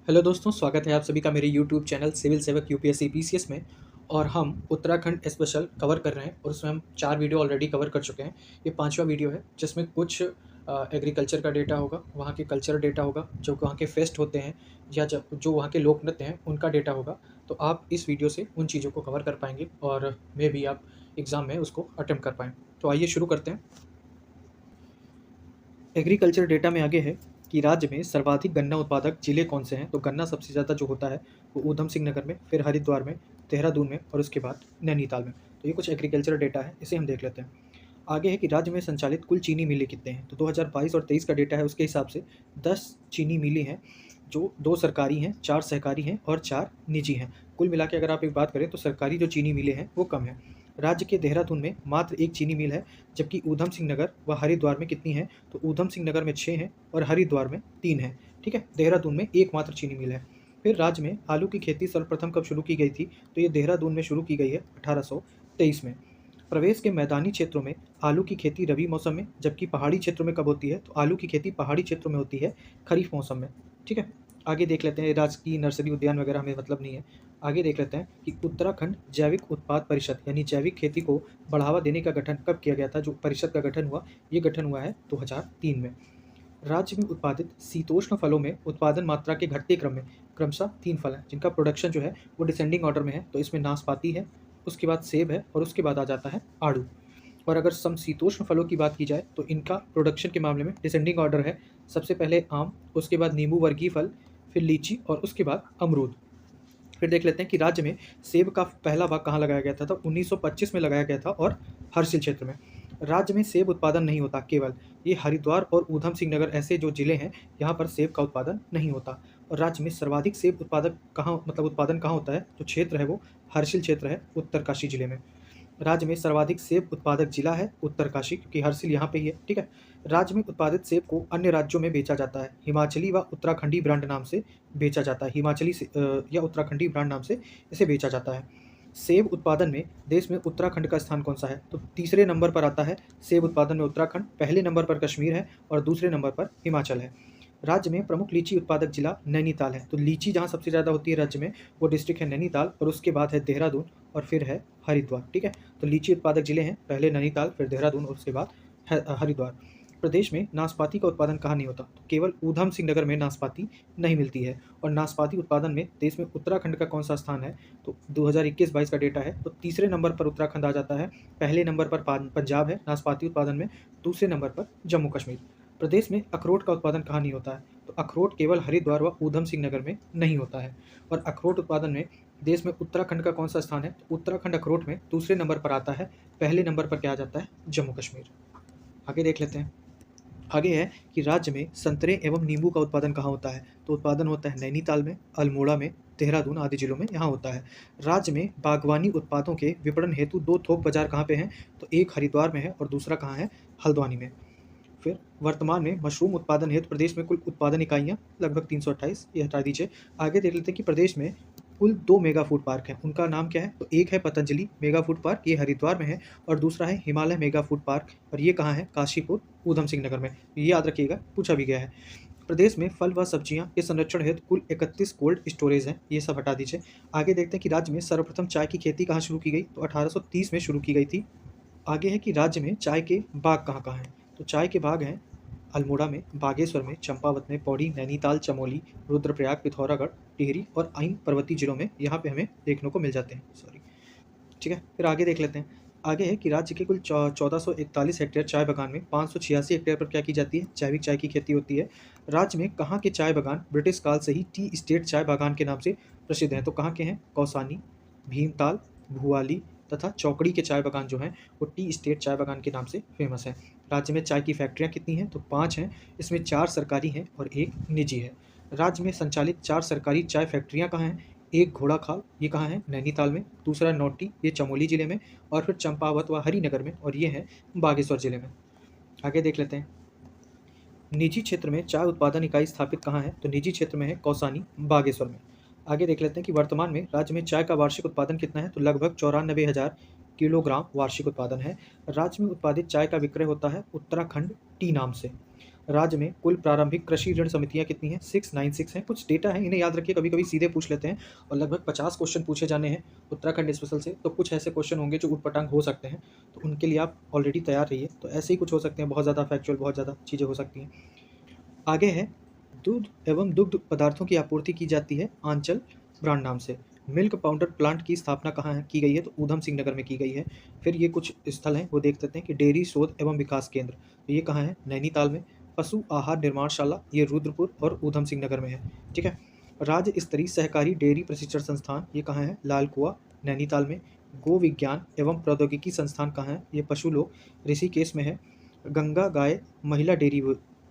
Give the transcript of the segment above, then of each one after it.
Hello दोस्तों, स्वागत है आप सभी का मेरे यूट्यूब चैनल सिविल सेवक यूपीएससी पीसीएस में। और हम उत्तराखंड स्पेशल कवर कर रहे हैं और उसमें हम 4 वीडियो ऑलरेडी कवर कर चुके हैं। ये 5वां वीडियो है जिसमें कुछ एग्रीकल्चर का डेटा होगा, वहाँ के कल्चर डेटा होगा, जो वहाँ के फेस्ट होते हैं या जो वहाँ के लोक नृत्य हैं उनका डेटा होगा। तो आप इस वीडियो से उन चीज़ों को कवर कर पाएंगे और मे भी आप एग्ज़ाम में उसको अटेम्प्ट कर पाएँ। तो आइए शुरू करते हैं। एग्रीकल्चर डेटा में आगे है कि राज्य में सर्वाधिक गन्ना उत्पादक जिले कौन से हैं। तो गन्ना सबसे ज़्यादा जो होता है वो ऊधम सिंह नगर में, फिर हरिद्वार में, देहरादून में और उसके बाद नैनीताल में। तो ये कुछ एग्रीकल्चर डेटा है, इसे हम देख लेते हैं। आगे है कि राज्य में संचालित कुल चीनी मिलें कितने हैं। तो 2022 और 23 का डेटा है, उसके हिसाब से 10 चीनी मिलें हैं, जो 2 सरकारी हैं, 4 सहकारी हैं और 4 निजी हैं। कुल मिला के अगर आप एक बात करें तो सरकारी जो चीनी मिलें हैं वो कम है। राज्य के देहरादून में मात्र 1 चीनी मिल है, जबकि ऊधम सिंह नगर व हरिद्वार में कितनी है। तो ऊधम सिंह नगर में 6 हैं और हरिद्वार में 3 हैं। ठीक है, देहरादून में एकमात्र चीनी मिल है। फिर राज्य में आलू की खेती सर्वप्रथम कब शुरू की गई थी। तो ये देहरादून में शुरू की गई है 1823 में। प्रदेश के मैदानी क्षेत्रों में आलू की खेती रबी मौसम में, जबकि पहाड़ी क्षेत्रों में कब होती है। तो आलू की खेती पहाड़ी क्षेत्रों में होती है खरीफ मौसम में। ठीक है, आगे देख लेते हैं। राजकीय नर्सरी उद्यान वगैरह हमें मतलब नहीं है। आगे देख लेते हैं कि उत्तराखंड जैविक उत्पाद परिषद यानी जैविक खेती को बढ़ावा देने का गठन कब किया गया था। जो परिषद का गठन हुआ, ये गठन हुआ है 2003 में। राज्य में उत्पादित शीतोष्ण फलों में उत्पादन मात्रा के घटते क्रम में क्रमशः 3 फल हैं, जिनका प्रोडक्शन जो है वो डिसेंडिंग ऑर्डर में है। तो इसमें नाशपाती है, उसके बाद सेब है और उसके बाद आ जाता है आड़ू। और अगर समशीतोष्ण फलों की बात की जाए तो इनका प्रोडक्शन के मामले में डिसेंडिंग ऑर्डर है। सबसे पहले आम, उसके बाद नींबू वर्गीय फल, फिर लीची और उसके बाद अमरूद। फिर देख लेते हैं कि राज्य में सेब का पहला बाग कहाँ लगाया गया था। तो 1925 में लगाया गया था और हर्षिल क्षेत्र में। राज्य में सेब उत्पादन नहीं होता, केवल ये हरिद्वार और ऊधम सिंह नगर ऐसे जो जिले हैं यहाँ पर सेब का उत्पादन नहीं होता। और राज्य में सर्वाधिक सेब उत्पादक कहाँ उत्पादन कहाँ होता है। जो क्षेत्र है वो हर्षिल क्षेत्र है उत्तरकाशी जिले में। राज्य में सर्वाधिक सेब उत्पादक जिला है उत्तरकाशी, क्योंकि हर्षिल यहाँ पे ही है। ठीक है, राज्य में उत्पादित सेब को अन्य राज्यों में बेचा जाता है, हिमाचली व उत्तराखंडी ब्रांड नाम से बेचा जाता है। हिमाचली या उत्तराखंडी ब्रांड नाम से इसे बेचा जाता है। सेब उत्पादन में देश में उत्तराखंड का स्थान कौन सा है। तो तीसरे नंबर पर आता है सेब उत्पादन में उत्तराखंड, पहले नंबर पर कश्मीर है और दूसरे नंबर पर हिमाचल है। राज्य में प्रमुख लीची उत्पादक जिला नैनीताल है। तो लीची जहाँ सबसे ज़्यादा होती है राज्य में, वो डिस्ट्रिक्ट है नैनीताल और उसके बाद है देहरादून और फिर है हरिद्वार। ठीक है, तो लीची उत्पादक जिले हैं, पहले नैनीताल, फिर देहरादून और उसके बाद हरिद्वार। प्रदेश में नाशपाती का उत्पादन कहाँ नहीं होता। तो केवल ऊधम सिंह नगर में नाशपाती नहीं मिलती है। और नाशपाती उत्पादन में देश में उत्तराखंड का कौन सा स्थान है। तो 2021-22 का डेटा है, तो तीसरे नंबर पर उत्तराखंड आ जाता है, पहले नंबर पर पंजाब है नाशपाती उत्पादन में, दूसरे नंबर पर जम्मू कश्मीर। प्रदेश में अखरोट का उत्पादन कहाँ नहीं होता है। तो अखरोट केवल हरिद्वार व ऊधम सिंह नगर में नहीं होता है। और अखरोट उत्पादन में देश में उत्तराखंड का कौन सा स्थान है। तो उत्तराखंड अखरोट में दूसरे नंबर पर आता है, पहले नंबर पर क्या आ जाता है, जम्मू कश्मीर। आगे देख लेते हैं। आगे है कि राज्य में संतरे एवं नींबू का उत्पादन कहाँ होता है। तो उत्पादन होता है नैनीताल में, अल्मोड़ा में, देहरादून आदि जिलों में यहाँ होता है। राज्य में बागवानी उत्पादों के विपणन हेतु 2 थोक बाजार कहाँ पे हैं। तो एक हरिद्वार में है और दूसरा कहाँ है, हल्द्वानी में। फिर वर्तमान में मशरूम उत्पादन हेतु प्रदेश में कुल उत्पादन इकाइयाँ लगभग 328, ये हटा दीजिए। आगे देख लेते हैं कि प्रदेश में कुल 2 मेगा फूड पार्क हैं, उनका नाम क्या है। तो एक है पतंजलि मेगा फूड पार्क, ये हरिद्वार में है, और दूसरा है हिमालय मेगा फूड पार्क, और ये कहाँ है, काशीपुर ऊधम सिंह नगर में। ये याद रखिएगा, पूछा भी गया है। प्रदेश में फल व सब्जियां के संरक्षण हेतु कुल 31 कोल्ड स्टोरेज हैं, ये सब हटा दीजिए। आगे देखते हैं कि राज्य में सर्वप्रथम चाय की खेती कहाँ शुरू की गई। तो 1830 में शुरू की गई थी। आगे है कि राज्य में चाय के बाग कहाँ कहाँ हैं। तो चाय के बाग हैं अल्मोड़ा में, बागेश्वर में, चंपावत में, पौड़ी, नैनीताल, चमोली, रुद्रप्रयाग, पिथौरागढ़, टिहरी और आइन पर्वतीय जिलों में यहाँ पे हमें देखने को मिल जाते हैं। सॉरी, ठीक है। फिर आगे देख लेते हैं। आगे है कि राज्य के कुल 1441 हेक्टेयर चाय बागान में 586 हेक्टेयर पर क्या की जाती है, जैविक चाय की खेती होती है। राज्य में कहाँ के चाय बागान ब्रिटिश काल से ही टी स्टेट चाय बागान के नाम से प्रसिद्ध हैं। तो कहाँ के हैं, कौसानी, भीमताल, भुआली तथा चौकड़ी के चाय बागान जो हैं वो टी स्टेट चाय बागान के नाम से फेमस है। राज्य में चाय की फैक्ट्रियाँ कितनी हैं। तो 5 हैं, इसमें 4 सरकारी हैं और 1 निजी है। राज्य में संचालित 4 सरकारी चाय फैक्ट्रियाँ कहाँ हैं। एक घोड़ाखाल, ये कहाँ है, नैनीताल में, दूसरा नौटी, ये चमोली जिले में, और फिर चंपावत व हरिनगर में, और ये है बागेश्वर जिले में। आगे देख लेते हैं। निजी क्षेत्र में चाय उत्पादन इकाई स्थापित कहाँ है। तो निजी क्षेत्र में है कौसानी, बागेश्वर में। आगे देख लेते हैं कि वर्तमान में राज्य में चाय का वार्षिक उत्पादन कितना है। तो लगभग 94,000 किलोग्राम वार्षिक उत्पादन है। राज्य में उत्पादित चाय का विक्रय होता है उत्तराखंड टी नाम से। राज्य में कुल प्रारंभिक कृषि ऋण समितियां कितनी हैं? 696 हैं। कुछ डेटा है, इन्हें याद रखिए, कभी कभी सीधे पूछ लेते हैं और लगभग 50 क्वेश्चन पूछे जाने हैं उत्तराखंड स्पेशल से, तो कुछ ऐसे क्वेश्चन होंगे जो उटपटांग हो सकते हैं, तो उनके लिए आप ऑलरेडी तैयार रहिए। तो ऐसे ही कुछ हो सकते हैं, बहुत ज़्यादा फैक्चुअल, बहुत ज़्यादा चीज़ें हो सकती हैं। आगे है, दूध एवं दुग्ध पदार्थों की आपूर्ति की जाती है आंचल ब्रांड नाम से। मिल्क पाउडर प्लांट की स्थापना कहाँ है की गई है? तो ऊधम सिंह नगर में की गई है। फिर ये कुछ स्थल हैं वो देख लेते हैं कि डेयरी शोध एवं विकास केंद्र, तो ये कहाँ है? नैनीताल में। पशु आहार निर्माणशाला, ये रुद्रपुर और ऊधम सिंह नगर में है। ठीक है। राज्य स्तरीय सहकारी डेयरी प्रशिक्षण संस्थान, ये कहाँ है? लाल कुआ, नैनीताल में। गो विज्ञान एवं प्रौद्योगिकी संस्थान कहाँ है? ये पशुलोक, ऋषिकेश में है। गंगा गाय महिला डेयरी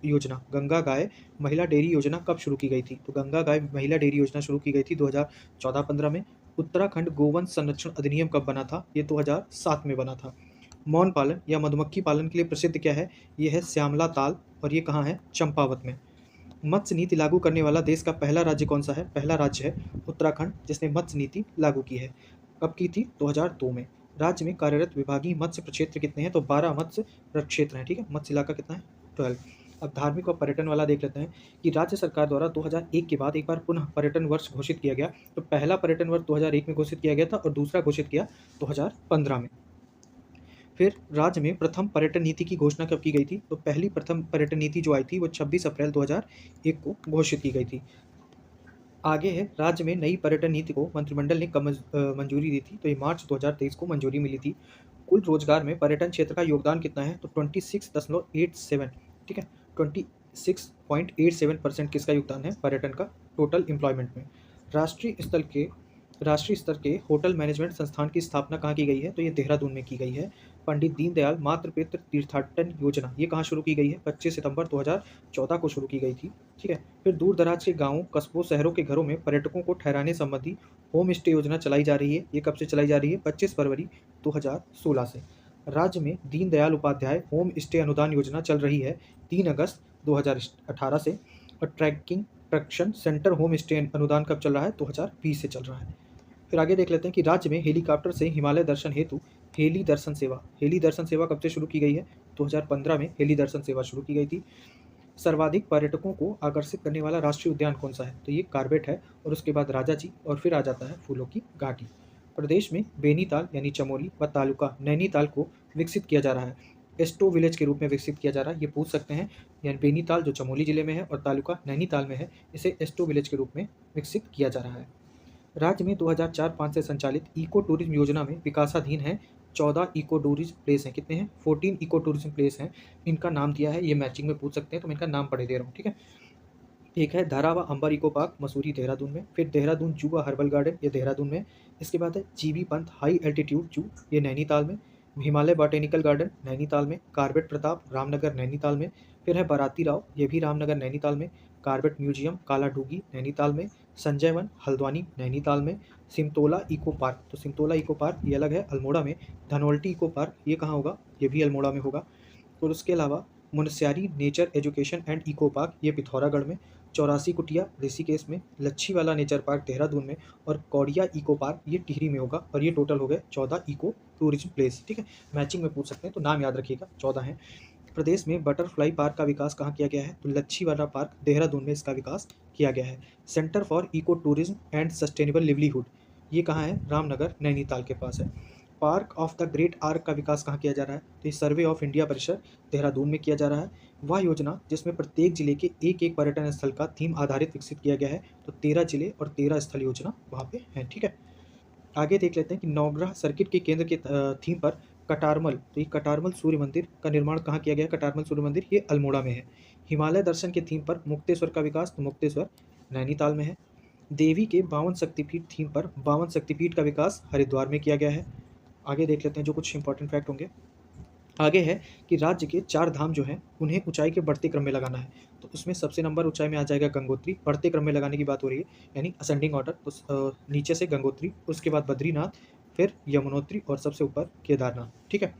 योजना, गंगा गाय महिला डेयरी योजना कब शुरू की गई थी? तो गंगा गाय महिला डेयरी योजना शुरू की गई थी 2014-15 में। उत्तराखंड गोवंश संरक्षण अधिनियम कब बना था? ये 2007 में बना था। मौन पालन या मधुमक्खी पालन के लिए प्रसिद्ध क्या है? ये है श्यामला ताल, और ये कहाँ है? चंपावत में। मत्स्य नीति लागू करने वाला देश का पहला राज्य कौन सा है? पहला राज्य है उत्तराखंड, जिसने मत्स्य नीति लागू की है। कब की थी? 2002 में। राज्य में कार्यरत विभागीय मत्स्य प्रक्षेत्र कितने हैं? तो 12 मत्स्य प्रक्षेत्र हैं। ठीक है। मत्स्य इलाका कितना है? 12। अब धार्मिक और पर्यटन वाला देख लेते हैं कि राज्य सरकार द्वारा 2001 के बाद एक बार पुनः पर्यटन वर्ष घोषित किया गया। तो पहला पर्यटन वर्ष 2001 में घोषित किया गया था और दूसरा घोषित किया 2015 में। फिर राज्य में प्रथम पर्यटन नीति की घोषणा कब की गई थी? तो पहली प्रथम पर्यटन नीति जो आई थी वो 26 अप्रैल 2001 को घोषित की गई थी। आगे है, राज्य में नई पर्यटन नीति को मंत्रिमंडल ने कब मंजूरी दी थी? तो ये मार्च 2023 को मंजूरी मिली थी। कुल रोजगार में पर्यटन क्षेत्र का योगदान कितना है? तो 26.87। ठीक है। 26.87% किसका योगदान है पर्यटन का टोटल एम्प्लॉयमेंट में। राष्ट्रीय स्तर के होटल मैनेजमेंट संस्थान की स्थापना कहाँ की गई है? तो ये देहरादून में की गई है। पंडित दीनदयाल मातृपितृ तीर्थाटन योजना, ये कहाँ शुरू की गई है? 25 सितंबर 2014 को शुरू की गई थी। ठीक है। फिर दूर दराज के गांवों, कस्बों, शहरों के घरों में पर्यटकों को ठहराने संबंधी होम स्टे योजना चलाई जा रही है। ये कब से चलाई जा रही है? 25 फरवरी 2016 से। राज्य में दीनदयाल उपाध्याय होम स्टे अनुदान योजना चल रही है 3 अगस्त 2018 से। और ट्रैकिंग प्रशिक्षण सेंटर होम स्टे अनुदान कब चल रहा है? 2020 से चल रहा है। फिर आगे देख लेते हैं कि राज्य में हेलीकॉप्टर से हिमालय दर्शन हेतु हेली दर्शन सेवा कब से शुरू की गई है? 2015 में हेली दर्शन सेवा शुरू की गई थी। सर्वाधिक पर्यटकों को आकर्षित करने वाला राष्ट्रीय उद्यान कौन सा है? तो ये कार्बेट है, और उसके बाद राजाजी, और फिर आ जाता है फूलों की घाटी। प्रदेश में बेनीताल यानी चमोली व तालुका नैनीताल को विकसित किया जा रहा है। एस्टो विलेज के रूप में विकसित किया जा रहा है, ये पूछ सकते हैं। यानी बेनीताल जो चमोली जिले में है और तालुका नैनीताल में है, इसे एस्टो विलेज के रूप में विकसित किया जा रहा है। राज्य में 2004-5 से संचालित इको टूरिज्म योजना में विकासाधीन है 14 इको टूरिज्म प्लेस हैं। कितने हैं? 14 इको टूरिज्म प्लेस हैं। इनका नाम दिया है, ये मैचिंग में पूछ सकते हैं, तो मैं इनका नाम पढ़े दे रहा हूँ। ठीक है। एक है धारावा अंबर इको पार्क, मसूरी देहरादून में। फिर देहरादून जू व हर्बल गार्डन, ये देहरादून में। इसके बाद है जीबी पंत हाई एल्टीट्यूड जू, ये नैनीताल में। हिमालय बॉटेनिकल गार्डन नैनीताल में। कार्बेट प्रताप रामनगर नैनीताल में। फिर है बाराती राव, ये भी रामनगर नैनीताल में। कार्बेट म्यूजियम कालाडूगी नैनीताल में। संजय वन हल्द्वानी नैनीताल में। सिमतोला इको पार्क, तो सिमतोला इको पार्क ये अलग है, अल्मोड़ा में। धनोल्टी इको पार्क ये कहाँ होगा? ये भी अल्मोड़ा में होगा। और उसके अलावा Munsiyari nature education and eco park, ये पिथौरागढ़ में। 84 कुटिया ऋषिकेश में। लच्छीवाला नेचर पार्क देहरादून में। और कौड़िया इको पार्क ये टिहरी में होगा। और ये टोटल हो गए 14 इको टूरिज्म प्लेस। ठीक है। मैचिंग में पूछ सकते हैं, तो नाम याद रखिएगा, 14 हैं। प्रदेश में बटरफ्लाई पार्क का विकास कहाँ किया गया है? तो लच्छीवाला पार्क देहरादून में इसका विकास किया गया है। Centre for eco tourism and sustainable livelihood, ये कहाँ है? रामनगर नैनीताल के पास है। Park of the great arc का विकास कहाँ किया जा रहा है? तो ये सर्वे ऑफ इंडिया परिसर देहरादून में किया जा रहा है। वह योजना जिसमें प्रत्येक जिले के एक एक पर्यटन स्थल का थीम आधारित विकसित किया गया है, तो 13 जिले और 13 स्थल योजना वहाँ पे है। ठीक है। आगे देख लेते हैं कि नवग्रह सर्किट के केंद्र के थीम पर कटारमल, तो ये कटारमल सूर्य मंदिर का निर्माण कहाँ किया गया है? कटारमल सूर्य मंदिर ये अल्मोड़ा में है। हिमालय दर्शन के थीम पर मुक्तेश्वर का विकास, तो मुक्तेश्वर नैनीताल में है। देवी के 52 शक्तिपीठ थीम पर 52 शक्तिपीठ का विकास हरिद्वार में किया गया है। आगे देख लेते हैं जो कुछ इंपॉर्टेंट फैक्ट होंगे। आगे है कि राज्य के 4 धाम जो हैं उन्हें ऊंचाई के बढ़ते क्रम में लगाना है, तो उसमें सबसे नंबर ऊंचाई में आ जाएगा गंगोत्री। बढ़ते क्रम में लगाने की बात हो रही है, यानी असेंडिंग ऑर्डर, तो नीचे से गंगोत्री, उसके बाद बद्रीनाथ, फिर यमुनोत्री और सबसे ऊपर केदारनाथ। ठीक है।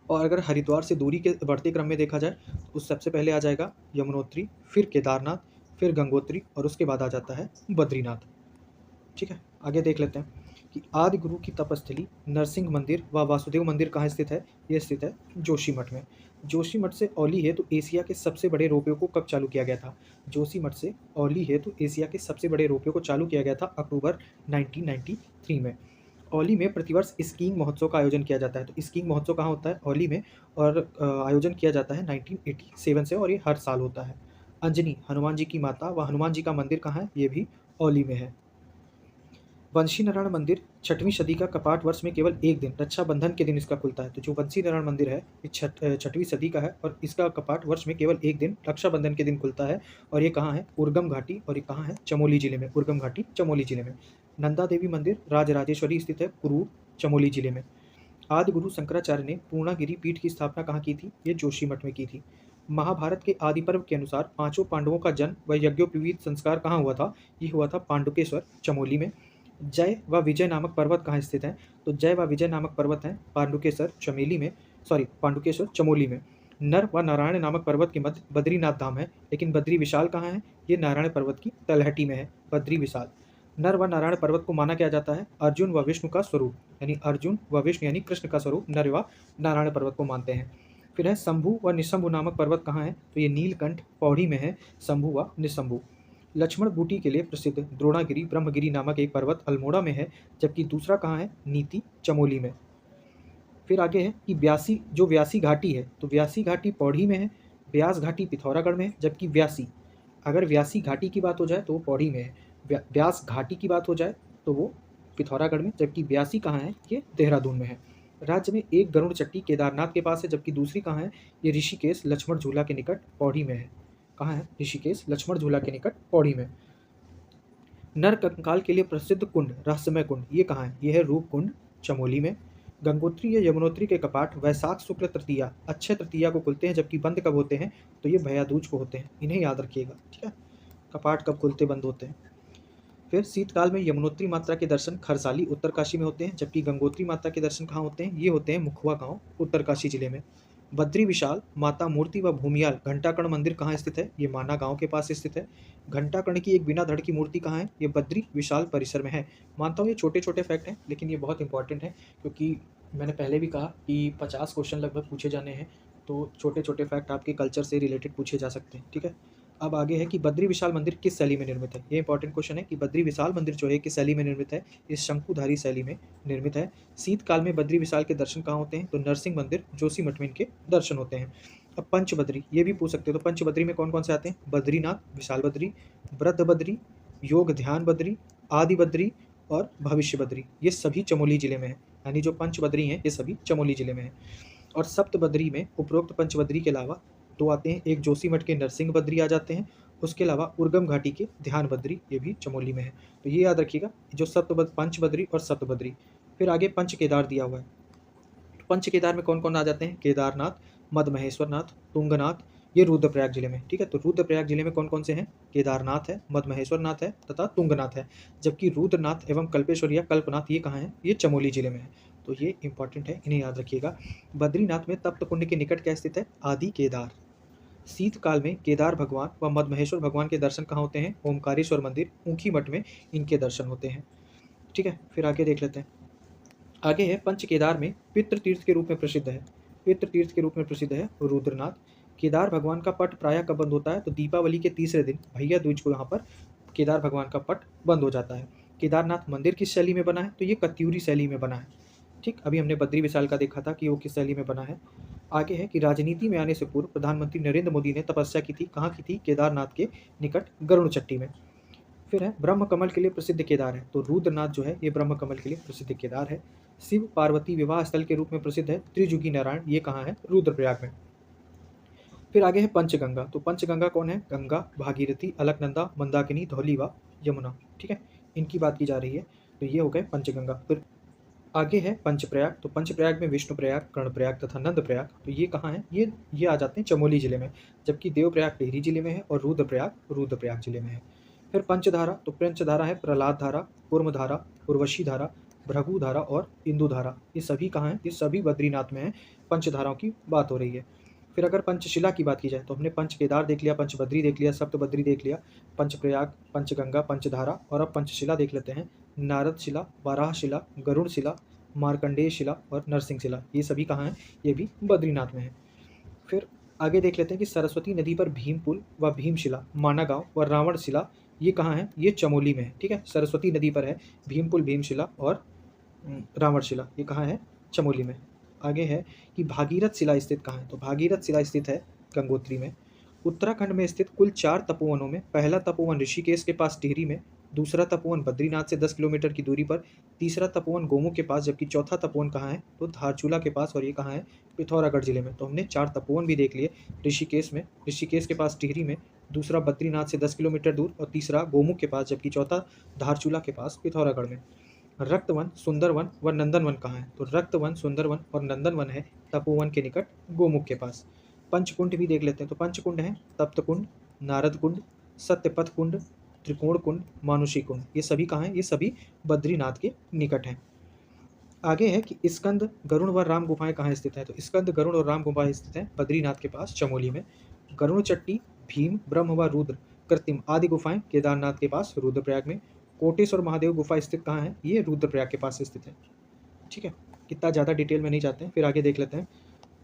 और अगर हरिद्वार से दूरी के बढ़ते क्रम में देखा जाए तो उस सबसे पहले आ जाएगा यमुनोत्री, फिर केदारनाथ, फिर गंगोत्री और उसके बाद आ जाता है बद्रीनाथ। ठीक है। आगे देख लेते हैं कि आदि गुरु की तपस्थली नरसिंह मंदिर व वासुदेव मंदिर कहाँ स्थित है? ये स्थित है जोशीमठ में। जोशीमठ से औली हेतु एशिया के सबसे बड़े रोपवे को कब चालू किया गया था? जोशीमठ से औली हेतु एशिया के सबसे बड़े रोपवे को चालू किया गया था अक्टूबर 1993 में। औली में प्रतिवर्ष स्कीइंग महोत्सव का आयोजन किया जाता है। तो स्कीइंग महोत्सव कहाँ होता है? औली में। और आयोजन किया जाता है 1987 से और ये हर साल होता है। अंजनी हनुमान जी की माता व हनुमान जी का मंदिर कहाँ है? ये भी औली में है। वंशी नारायण मंदिर 6वीं सदी का कपाट वर्ष में केवल एक दिन रक्षाबंधन के दिन इसका खुलता है। तो जो वंशी नारायण मंदिर है ये 6वीं सदी का है और इसका कपाट वर्ष में केवल एक दिन रक्षाबंधन के दिन खुलता है। और ये कहाँ है? उर्गम घाटी, और ये कहाँ है? चमोली जिले में। उर्गम घाटी चमोली जिले में। नंदा देवी मंदिर राजराजेश्वरी स्थित है कुरूर चमोली जिले में। आदि गुरु शंकराचार्य ने पूर्णागिरि पीठ की स्थापना कहाँ की थी? ये जोशीमठ में की थी। महाभारत के आदि पर्व के अनुसार पांचों पांडवों का जन्म व यज्ञोपवीत संस्कार कहाँ हुआ था? ये हुआ था पांडुकेश्वर चमोली में। जय व विजय नामक पर्वत कहाँ स्थित है? तो जय व विजय नामक पर्वत है पांडुकेश्वर चमेली में, पांडुकेश्वर चमोली में। नर व नारायण नामक पर्वत के मध्य बद्रीनाथ धाम है, लेकिन बद्री विशाल कहाँ है? ये नारायण पर्वत की तलहटी में है बद्री विशाल। नर व नारायण पर्वत को माना क्या जाता है? अर्जुन व विष्णु का स्वरूप, यानी अर्जुन व विष्णु यानी कृष्ण का स्वरूप नर व नारायण पर्वत को मानते हैं। फिर है शंभु व निशंभु नामक पर्वत कहाँ है? तो ये नीलकंठ पौड़ी में है शंभु व निशंभु। लक्ष्मण बूटी के लिए प्रसिद्ध द्रोणागिरी ब्रह्मगिरी नामक एक पर्वत अल्मोड़ा में है, जबकि दूसरा कहाँ है? नीति चमोली में। फिर आगे है कि व्यासी घाटी है, तो व्यासी घाटी पौड़ी में है, व्यास घाटी पिथौरागढ़ में है, जबकि अगर व्यासी घाटी की बात हो जाए तो वो पौड़ी में है, व्यास घाटी की बात हो जाए तो वो पिथौरागढ़ में, जबकि व्यासी कहाँ है? ये देहरादून में है। राज्य में एक गरुड़ चट्टी केदारनाथ के पास है, जबकि दूसरी कहाँ है? ये ऋषिकेश लक्ष्मण झूला के निकट पौड़ी में है। कहाँ है? ऋषिकेश लक्ष्मण झूला के निकट पौड़ी में। नर कंकाल के लिए प्रसिद्ध कुंड रहस्यमय कुंड ये कहाँ है? ये है रूप कुंड चमोली में। गंगोत्री या यमुनोत्री के कपाट वैशाख शुक्ल तृतीया अक्षय तृतीया को खुलते हैं, जबकि बंद कब होते हैं? तो ये भैया दूज को होते हैं। इन्हें याद रखिएगा, ठीक है, कपाट कब खुलते बंद होते हैं। फिर शीतकाल में यमुनोत्री माता के दर्शन खरसाली उत्तरकाशी में होते हैं, जबकि गंगोत्री माता के दर्शन कहाँ होते हैं? ये होते हैं मुखुआ गांव उत्तरकाशी जिले में। बद्री विशाल माता मूर्ति व भूमियाल घंटाकर्ण मंदिर कहाँ स्थित है? ये माना गांव के पास स्थित है। घंटाकर्ण की एक बिना धड़ की मूर्ति कहाँ है? ये बद्री विशाल परिसर में है। मानता हूँ ये छोटे छोटे फैक्ट हैं, लेकिन ये बहुत इंपॉर्टेंट है, क्योंकि मैंने पहले भी कहा कि 50 क्वेश्चन लगभग पूछे जाने हैं, तो छोटे छोटे फैक्ट आपके कल्चर से रिलेटेड पूछे जा सकते हैं, ठीक है। अब आगे है कि बद्री विशाल मंदिर किस शैली में निर्मित है? ये इंपॉर्टेंट क्वेश्चन है कि बद्री विशाल मंदिर जो है किस शैली में निर्मित है? इस शंकुधारी शैली में निर्मित है। शीतकाल में बद्री विशाल के दर्शन कहाँ होते हैं? तो नरसिंह मंदिर जोशीमठ में इनके दर्शन होते हैं। अब पंचबद्री ये भी पूछ सकते हो, तो पंचबद्री में कौन कौन से आते हैं? बद्रीनाथ, विशाल बद्री, वृद्ध बद्री, योग ध्यान बद्री, आदि बद्री और भविष्य बद्री, ये सभी चमोली जिले में है। यानी जो पंचबद्री हैं ये सभी चमोली जिले में है। और सप्तबद्री में उपरोक्त पंचबद्री के अलावा दो आते हैं, एक जोशीमठ के नरसिंह बद्री आ जाते हैं, उसके अलावा उर्गम घाटी के ध्यान बद्री ये भी चमोली में है। तो ये याद रखिएगा, जो पंचबद्री और सप्तबद्री। फिर आगे पंच केदार दिया हुआ है। पंच केदार में कौन कौन आ जाते हैं? केदारनाथ, मदमहेश्वरनाथ, तुंगनाथ, ये रुद्रप्रयाग जिले में, ठीक है। तो रुद्रप्रयाग जिले में कौन कौन से हैं? केदारनाथ है, मदमहेश्वरनाथ है तथा तुंगनाथ है, जबकि रुद्रनाथ एवं कल्पेश्वर या कल्पनाथ ये कहाँ है? ये चमोली जिले में है। तो ये इंपॉर्टेंट है, इन्हें याद रखिएगा। बद्रीनाथ में तप्त कुंड के निकट क्या स्थित है? आदि केदार। शीतकाल में केदार भगवान व मदमहेश्वर भगवान के दर्शन कहाँ होते हैं? ओमकारेश्वर मंदिर ऊखी मठ में इनके दर्शन होते हैं, ठीक है। फिर आगे देख लेते हैं। आगे है पंच केदार में पितृ तीर्थ के रूप में प्रसिद्ध है। पितृ तीर्थ के रूप में प्रसिद्ध है रुद्रनाथ। केदार भगवान का पट प्रायः कब बंद होता है? तो दीपावली के तीसरे दिन भैया दूज को यहाँ पर केदार भगवान का पट बंद हो जाता है। केदारनाथ मंदिर किस शैली में बना है? तो ये कत्यूरी शैली में बना है, ठीक। अभी हमने बद्री विशाल का देखा था कि वो किस शैली में बना है। आगे है कि राजनीति में आने से पूर्व प्रधानमंत्री नरेंद्र मोदी ने तपस्या की थी, कहाँ की थी? केदारनाथ के निकट गरुड़ चट्टी में। फिर है ब्रह्म कमल के लिए प्रसिद्ध केदार है, तो रुद्रनाथ जो है ये ब्रह्म कमल के लिए प्रसिद्ध केदार है। शिव पार्वती विवाह स्थल के रूप में प्रसिद्ध है त्रिजुगी नारायण, ये कहाँ है? रुद्रप्रयाग में। फिर आगे है पंचगंगा, तो पंचगंगा कौन है? गंगा, भागीरथी, अलकनंदा, मंदाकिनी, धौली व यमुना, ठीक है, इनकी बात की जा रही है। तो ये हो गए पंचगंगा। फिर आगे है पंचप्रयाग, तो पंचप्रयाग में विष्णुप्रयाग, कर्णप्रयाग तथा नंदप्रयाग, तो ये कहाँ है? ये आ जाते हैं चमोली जिले में, जबकि देवप्रयाग टिहरी जिले में है और रुद्रप्रयाग जिले में है। फिर पंचधारा, तो पंचधारा है प्रहलाद धारा, कूर्मधारा, उर्वशी धारा, भृगु धारा और इंदु धारा, ये सभी कहाँ हैं? ये सभी बद्रीनाथ में हैं। पंचधाराओं की बात हो रही है। फिर अगर पंचशिला की बात की जाए तो हमने पंच केदार देख लिया, पंचबद्री देख लिया, सप्तबद्री देख लिया, पंचप्रयाग, पंचगंगा, पंचधारा, और अब पंचशिला देख लेते हैं। नारद शिला, वाराह शिला, गरुड़ शिला, मार्कंडेय शिला और नरसिंह शिला, ये सभी कहाँ हैं? ये भी बद्रीनाथ में है। फिर आगे देख लेते हैं कि सरस्वती नदी पर भीम पुल व भीमशिला, माना गांव व रावण शिला, ये कहाँ है? ये चमोली में है। ठीक है, सरस्वती नदी पर है भीम पुल, भीमशिला और रावण शिला, ये कहाँ है? चमोली में। आगे है कि भागीरथ शिला स्थित कहाँ है? तो भागीरथ शिला स्थित है गंगोत्री में। उत्तराखंड में स्थित कुल 4 तपोवनों में पहला तपोवन ऋषिकेश के पास टिहरी में, दूसरा तपोवन बद्रीनाथ से 10 किलोमीटर की दूरी पर, तीसरा तपोवन गोमुख के पास, जबकि चौथा तपोवन कहाँ है? तो धारचूला के पास, और ये कहाँ है? पिथौरागढ़ जिले में। तो हमने 4 तपोवन भी देख लिए। ऋषिकेश में, ऋषिकेश के पास टिहरी में, दूसरा बद्रीनाथ से 10 किलोमीटर दूर और तीसरा गोमुख के पास, जबकि चौथा धारचूला के पास पिथौरागढ़ में। रक्तवन, सुंदरवन व नंदनवन कहाँ है? तो रक्तवन, सुंदरवन और नंदनवन है तपोवन के निकट गोमुख के पास। पंचकुंड भी देख लेते हैं। तो पंचकुंड है तप्तकुंड, नारद कुंड, सत्यपथ कुंड, त्रिकोण कुंड, मानुषी कुंड, ये सभी कहाँ हैं? ये सभी बद्रीनाथ के निकट हैं। आगे है कि स्कंद, गरुड़ व राम गुफाएं कहाँ स्थित हैं? तो स्कंद, गरुड़ और राम गुफाएं स्थित हैं बद्रीनाथ के पास चमोली में। गरुड़ चट्टी, भीम, ब्रह्म व रुद्र, कृत्रिम आदि गुफाएं केदारनाथ के पास रुद्रप्रयाग में। कोटेश्वर महादेव गुफा स्थित कहाँ है? ये रुद्रप्रयाग के पास स्थित है। ठीक है, कितना ज़्यादा डिटेल में नहीं जाते हैं। फिर आगे देख लेते हैं।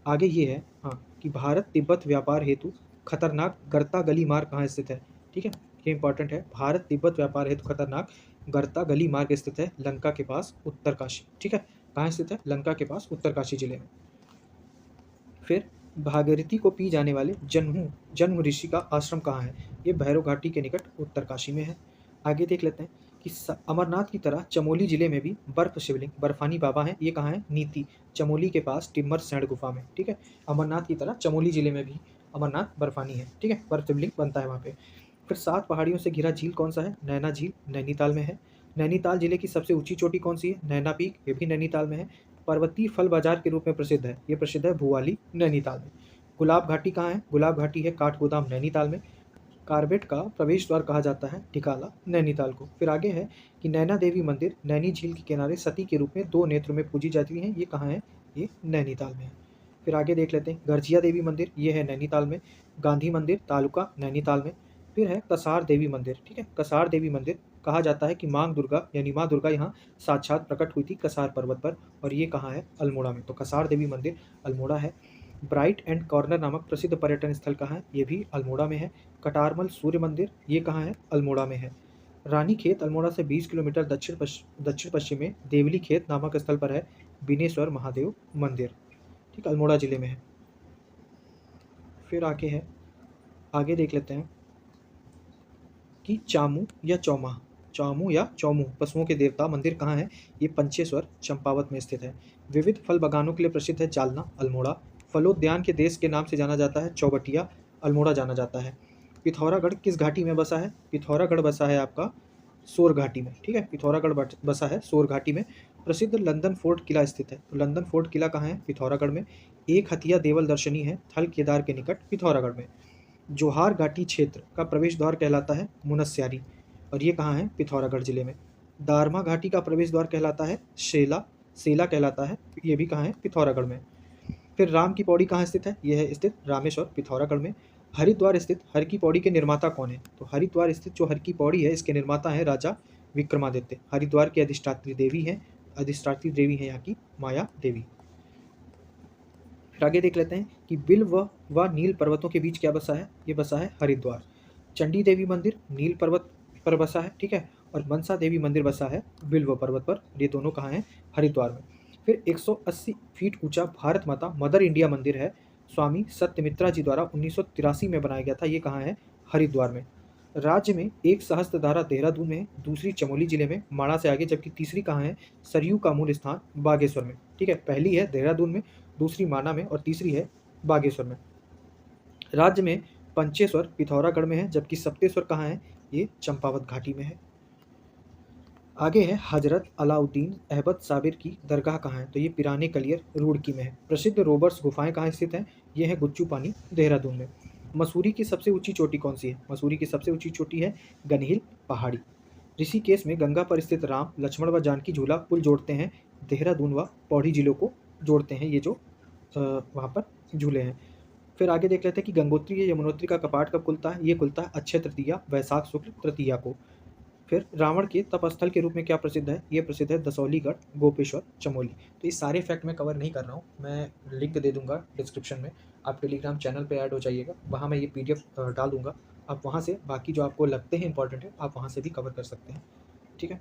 आगे ये है हाँ कि भारत तिब्बत व्यापार हेतु खतरनाक गर्ता गली मार्ग कहाँ स्थित है? ठीक है, ये इंपॉर्टेंट है। भारत तिब्बत व्यापार हेतु खतरनाक गर्ता गली मार्ग स्थित है लंका के पास उत्तरकाशी। ठीक है, कहाँ स्थित है? लंका के पास उत्तरकाशी जिले में। फिर भागीरथी को पी जाने वाले जन्म ऋषि का आश्रम कहाँ है? ये भैरव घाटी के निकट उत्तरकाशी में है। आगे देख लेते हैं कि अमरनाथ की तरह चमोली जिले में भी बर्फ शिवलिंग, बर्फानी बाबा हैं, ये कहाँ है? नीति, चमोली के पास टिम्मर सैंड गुफा में। ठीक है, अमरनाथ की तरह चमोली जिले में भी अमरनाथ बर्फानी है। ठीक है, बर्फ शिवलिंग बनता है वहाँ पे। फिर 7 पहाड़ियों से घिरा झील कौन सा है? नैना झील, नैनीताल में है। नैनीताल जिले की सबसे ऊंची चोटी कौन सी है? नैना पीक, ये भी नैनीताल में है। पर्वतीय फल बाजार के रूप में प्रसिद्ध है, ये प्रसिद्ध है भुवाली, नैनीताल में। गुलाब घाटी कहाँ है? गुलाब घाटी है काठगोदाम, नैनीताल में। कार्बेट का प्रवेश द्वार कहा जाता है टिकाला, नैनीताल को। फिर आगे है कि नैना देवी मंदिर नैनी झील के किनारे सती के रूप में 2 नेत्रों में पूजी जाती है, ये कहाँ है? ये नैनीताल में है। फिर आगे देख लेते हैं गर्जिया देवी मंदिर, ये है नैनीताल में। गांधी मंदिर तालुका, नैनीताल में। फिर है कसार देवी मंदिर। ठीक है, कसार देवी मंदिर कहा जाता है कि माँ दुर्गा यानी माँ दुर्गा यहाँ साक्षात प्रकट हुई थी कसार पर्वत पर, और ये कहाँ है? अल्मोड़ा में। तो कसार देवी मंदिर अल्मोड़ा है। ब्राइट एंड कॉर्नर नामक प्रसिद्ध पर्यटन स्थल कहाँ है? ये भी अल्मोड़ा में है। कटारमल सूर्य मंदिर, ये कहाँ है? अल्मोड़ा में है। रानी खेत अल्मोड़ा से 20 किलोमीटर दक्षिण पश्चिम में देवली खेत नामक स्थल पर है बिनेश्वर महादेव मंदिर। ठीक, अल्मोड़ा जिले में है। फिर आगे देख लेते हैं कि चामू या चौमू पशुओं के देवता मंदिर कहाँ है? ये पंचेश्वर चंपावत में स्थित है। विविध फल बागानों के लिए प्रसिद्ध है जालना, अल्मोड़ा। फलोद्यान के देश के नाम से जाना जाता है चौबटिया, अल्मोड़ा जाना जाता है। पिथौरागढ़ किस घाटी में बसा है? पिथौरागढ़ बसा है आपका सोर घाटी में। ठीक है, पिथौरागढ़ बसा है सोर घाटी में। प्रसिद्ध लंदन फोर्ट किला स्थित है। तो लंदन फोर्ट किला कहाँ है? पिथौरागढ़ में। एक हथिया देवल दर्शनी है थल केदार के निकट पिथौरागढ़ में। जोहार घाटी क्षेत्र का प्रवेश द्वार कहलाता है मुनस्यारी, और ये कहाँ है? पिथौरागढ़ जिले में। दारमा घाटी का प्रवेश द्वार कहलाता है सेला कहलाता है, ये भी कहाँ है? पिथौरागढ़ में। फिर राम की पौड़ी कहाँ स्थित है? यह है स्थित रामेश्वर, पिथौरागढ़ में। हरिद्वार स्थित हर की पौड़ी के निर्माता कौन है? तो हरिद्वार स्थित जो हर की पौड़ी है इसके निर्माता है राजा विक्रमादित्य। हरिद्वार की अधिष्ठात्री देवी है यहाँ की माया देवी। फिर आगे देख लेते हैं कि बिल व नील पर्वतों के बीच क्या बसा है? ये बसा है हरिद्वार। चंडी देवी मंदिर नील पर्वत पर बसा है। ठीक है, और मनसा देवी मंदिर बसा है बिल्व पर्वत पर, ये दोनों कहाँ हैं? हरिद्वार में। फिर 180 फीट ऊंचा भारत माता मदर इंडिया मंदिर है, स्वामी सत्यमित्रा जी द्वारा 1983 में बनाया गया था, ये कहाँ है? हरिद्वार में। राज्य में एक सहस्त्रधारा देहरादून में, दूसरी चमोली जिले में माणा से आगे, जबकि तीसरी कहाँ है? सरयू का मूल स्थान बागेश्वर में। ठीक है, पहली है देहरादून में, दूसरी माना में और तीसरी है बागेश्वर में। राज्य में पंचेश्वर पिथौरागढ़ में है, जबकि सप्तेश्वर कहाँ है? ये चंपावत घाटी में है। आगे है हजरत अलाउद्दीन अहमद साबिर की दरगाह कहाँ है? तो ये पिराने कलियर रुड़की में है। प्रसिद्ध रोबर्स गुफाएं कहाँ स्थित हैं? ये है गुच्चू पानी, देहरादून में। मसूरी की सबसे ऊंची चोटी कौन सी है? मसूरी की सबसे ऊंची चोटी है गनहिल पहाड़ी। ऋषिकेश में गंगा पर स्थित राम लक्ष्मण व जानकी झूला पुल जोड़ते हैं देहरादून व पौड़ी जिलों को जोड़ते हैं, ये जो वहाँ पर झूले हैं। फिर आगे देख लेते हैं कि गंगोत्री या यमुनोत्री का कपाट कब खुलता है? ये खुलता है अक्षय तृतीया, वैशाख शुक्ल तृतीया को। फिर रावण के तपस्थल के रूप में क्या प्रसिद्ध है? ये प्रसिद्ध है दसौलीगढ़, गोपेश्वर, चमोली। तो ये सारे फैक्ट मैं कवर नहीं कर रहा हूँ, मैं लिंक दे दूंगा डिस्क्रिप्शन में। आप टेलीग्राम चैनल पे ऐड हो जाइएगा, वहाँ मैं ये पीडीएफ डाल दूंगा। आप वहाँ से बाकी जो आपको लगते हैं इंपॉर्टेंट है, आप वहाँ से भी कवर कर सकते हैं। ठीक है,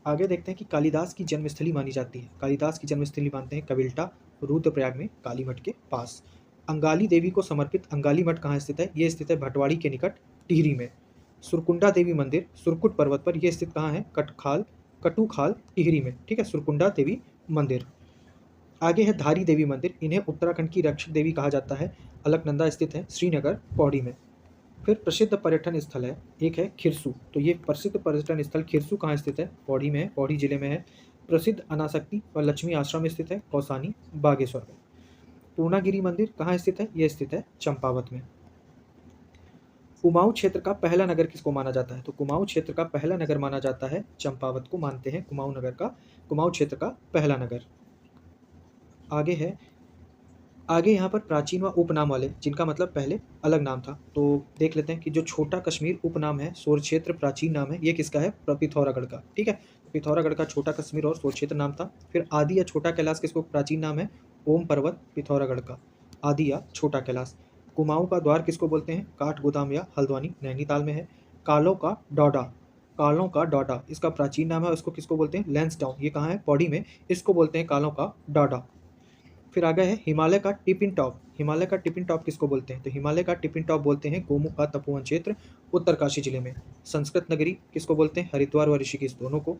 आगे देखते हैं कि कालिदास की जन्मस्थली मानी जाती है। कालिदास की जन्मस्थली मानते हैं कविल्टा, रुद्रप्रयाग में काली मठ के पास। अंगाली देवी को समर्पित अंगाली मठ कहाँ स्थित है? ये स्थित है भटवाड़ी के निकट टिहरी में। सुरकुंडा देवी मंदिर सुरकुट पर्वत पर, यह स्थित कहाँ है? कटुखाल टिहरी में। ठीक है, सुरकुंडा देवी मंदिर। आगे है धारी देवी मंदिर, इन्हें उत्तराखंड की रक्षक देवी कहा जाता है। अलकनंदा स्थित है श्रीनगर पौड़ी में। फिर प्रसिद्ध पर्यटन स्थल है, एक है खिरसू। तो ये प्रसिद्ध पर्यटन स्थल खिरसू कहाँ स्थित है? पौड़ी में है, पौड़ी जिले में है। प्रसिद्ध अनासक्ति और लक्ष्मी आश्रम स्थित है कौसानी, बागेश्वर में। पूर्णागिरी मंदिर कहाँ स्थित है? यह स्थित है चंपावत में। कुमाऊं क्षेत्र का पहला नगर किसको माना जाता है? तो कुमाऊं क्षेत्र का पहला नगर माना जाता है चंपावत को मानते हैं कुमाऊं क्षेत्र का पहला नगर। आगे यहाँ पर प्राचीन व उपनाम वाले, जिनका मतलब पहले अलग नाम था, तो देख लेते हैं कि जो छोटा कश्मीर उपनाम है, सोर क्षेत्र प्राचीन नाम है, ये किसका है? पिथौरागढ़ का। ठीक है, पिथौरागढ़ का छोटा कश्मीर और सोर क्षेत्र नाम था। फिर आदि या छोटा कैलाश किसको प्राचीन नाम है? ओम पर्वत पिथौरागढ़ का आदि या छोटा कैलाश। कुमाऊं का द्वार किसको बोलते हैं? काठ गोदाम या हल्द्वानी, नैनीताल में है। कालों का डॉडा इसका प्राचीन नाम है, इसको किसको बोलते हैं? लैंसडाउन, ये कहाँ है? पौड़ी में, इसको बोलते हैं कालों का डॉडा। फिर आगे है हिमालय का टिपिन टॉप। हिमालय का टिपिन टॉप किसको बोलते हैं? तो हिमालय का टिपिन टॉप बोलते हैं गोमुख का तपोवन क्षेत्र, उत्तरकाशी जिले में। संस्कृत नगरी किसको बोलते हैं? हरिद्वार व ऋषिकेश दोनों को।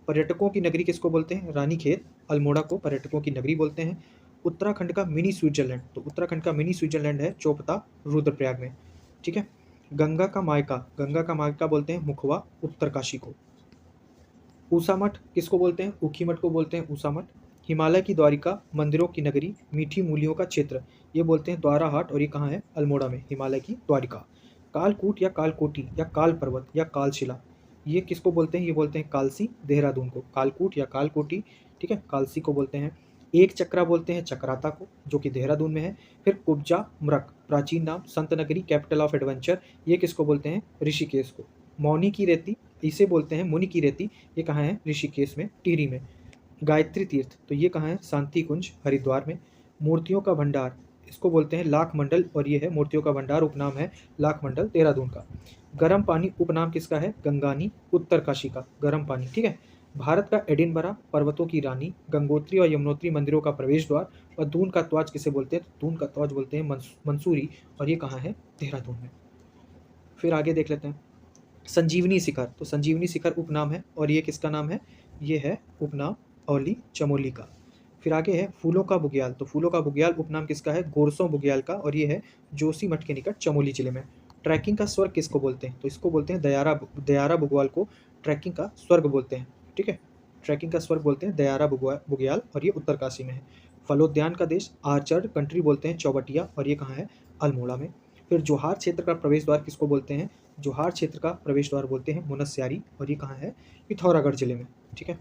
पर्यटकों की नगरी किसको बोलते हैं? रानीखेत, अल्मोड़ा को पर्यटकों की नगरी बोलते हैं। उत्तराखंड का मिनी स्विट्जरलैंड, तो उत्तराखंड का मिनी स्विट्जरलैंड है चोपता, रुद्रप्रयाग में। ठीक है, गंगा का मायका बोलते हैं मुखवा, उत्तरकाशी को। ऊसा मठ किसको बोलते हैं? ऊखी मठ को बोलते हैं ऊसा मठ। हिमालय की द्वारिका, मंदिरों की नगरी, मीठी मूलियों का क्षेत्र, ये बोलते हैं द्वारा हाट, और ये कहाँ है? अल्मोड़ा में, हिमालय की द्वारिका। कालकूट या कालकोटी या काल पर्वत या कालशिला, ये किसको बोलते हैं? ये बोलते हैं कालसी, देहरादून को। कालकूट या कालकोटी, ठीक है, कालसी को बोलते हैं। एक चक्रा बोलते हैं चक्राता को, जो कि देहरादून में है। फिर कुब्जा मृक प्राचीन नाम, संत नगरी, कैपिटल ऑफ एडवेंचर, ये किसको बोलते हैं? ऋषिकेश को। मौनी की रेती, इसे बोलते हैं मुनि की रेती, ये कहाँ है? ऋषिकेश में, टिहरी में। गायत्री तीर्थ, तो ये कहाँ है? शांति कुंज, हरिद्वार में। मूर्तियों का भंडार, इसको बोलते हैं लाख मंडल, और ये है मूर्तियों का भंडार, उपनाम है लाख मंडल, देहरादून का। गर्म पानी उपनाम किसका है? गंगानी, उत्तरकाशी का गर्म पानी। ठीक है, भारत का एडिनबरा, पर्वतों की रानी, गंगोत्री और यमुनोत्री मंदिरों का प्रवेश द्वार, और दून का त्वाज किसे बोलते हैं? तो दून का त्वाज बोलते हैं मंसूरी, और ये कहाँ है? देहरादून में। फिर आगे देख लेते हैं संजीवनी शिखर, तो संजीवनी शिखर उपनाम है, और ये किसका नाम है? ये है उपनाम औली चमोली का। फिर आगे है फूलों का बुग्याल, तो फूलों का बुग्याल उपनाम किसका है? गोरसों बुग्याल का, और ये है जोशीमठ के निकट, चमोली जिले में। ट्रैकिंग का स्वर्ग किसको बोलते हैं? तो इसको बोलते हैं दयारा बुग्याल को ट्रैकिंग का स्वर्ग बोलते हैं। ठीक है, ट्रैकिंग का स्वर्ग बोलते हैं दयारा बुग्याल, और ये उत्तरकाशी में है। फलोद्यान का देश आर्चर्ड कंट्री बोलते हैं चौबटिया, और ये कहाँ है? अल्मोड़ा में। फिर जोहार क्षेत्र का प्रवेश द्वार किसको बोलते हैं? जोहार क्षेत्र का प्रवेश द्वार बोलते हैं मुनस्यारी, और ये कहाँ है? पिथौरागढ़ जिले में। ठीक है,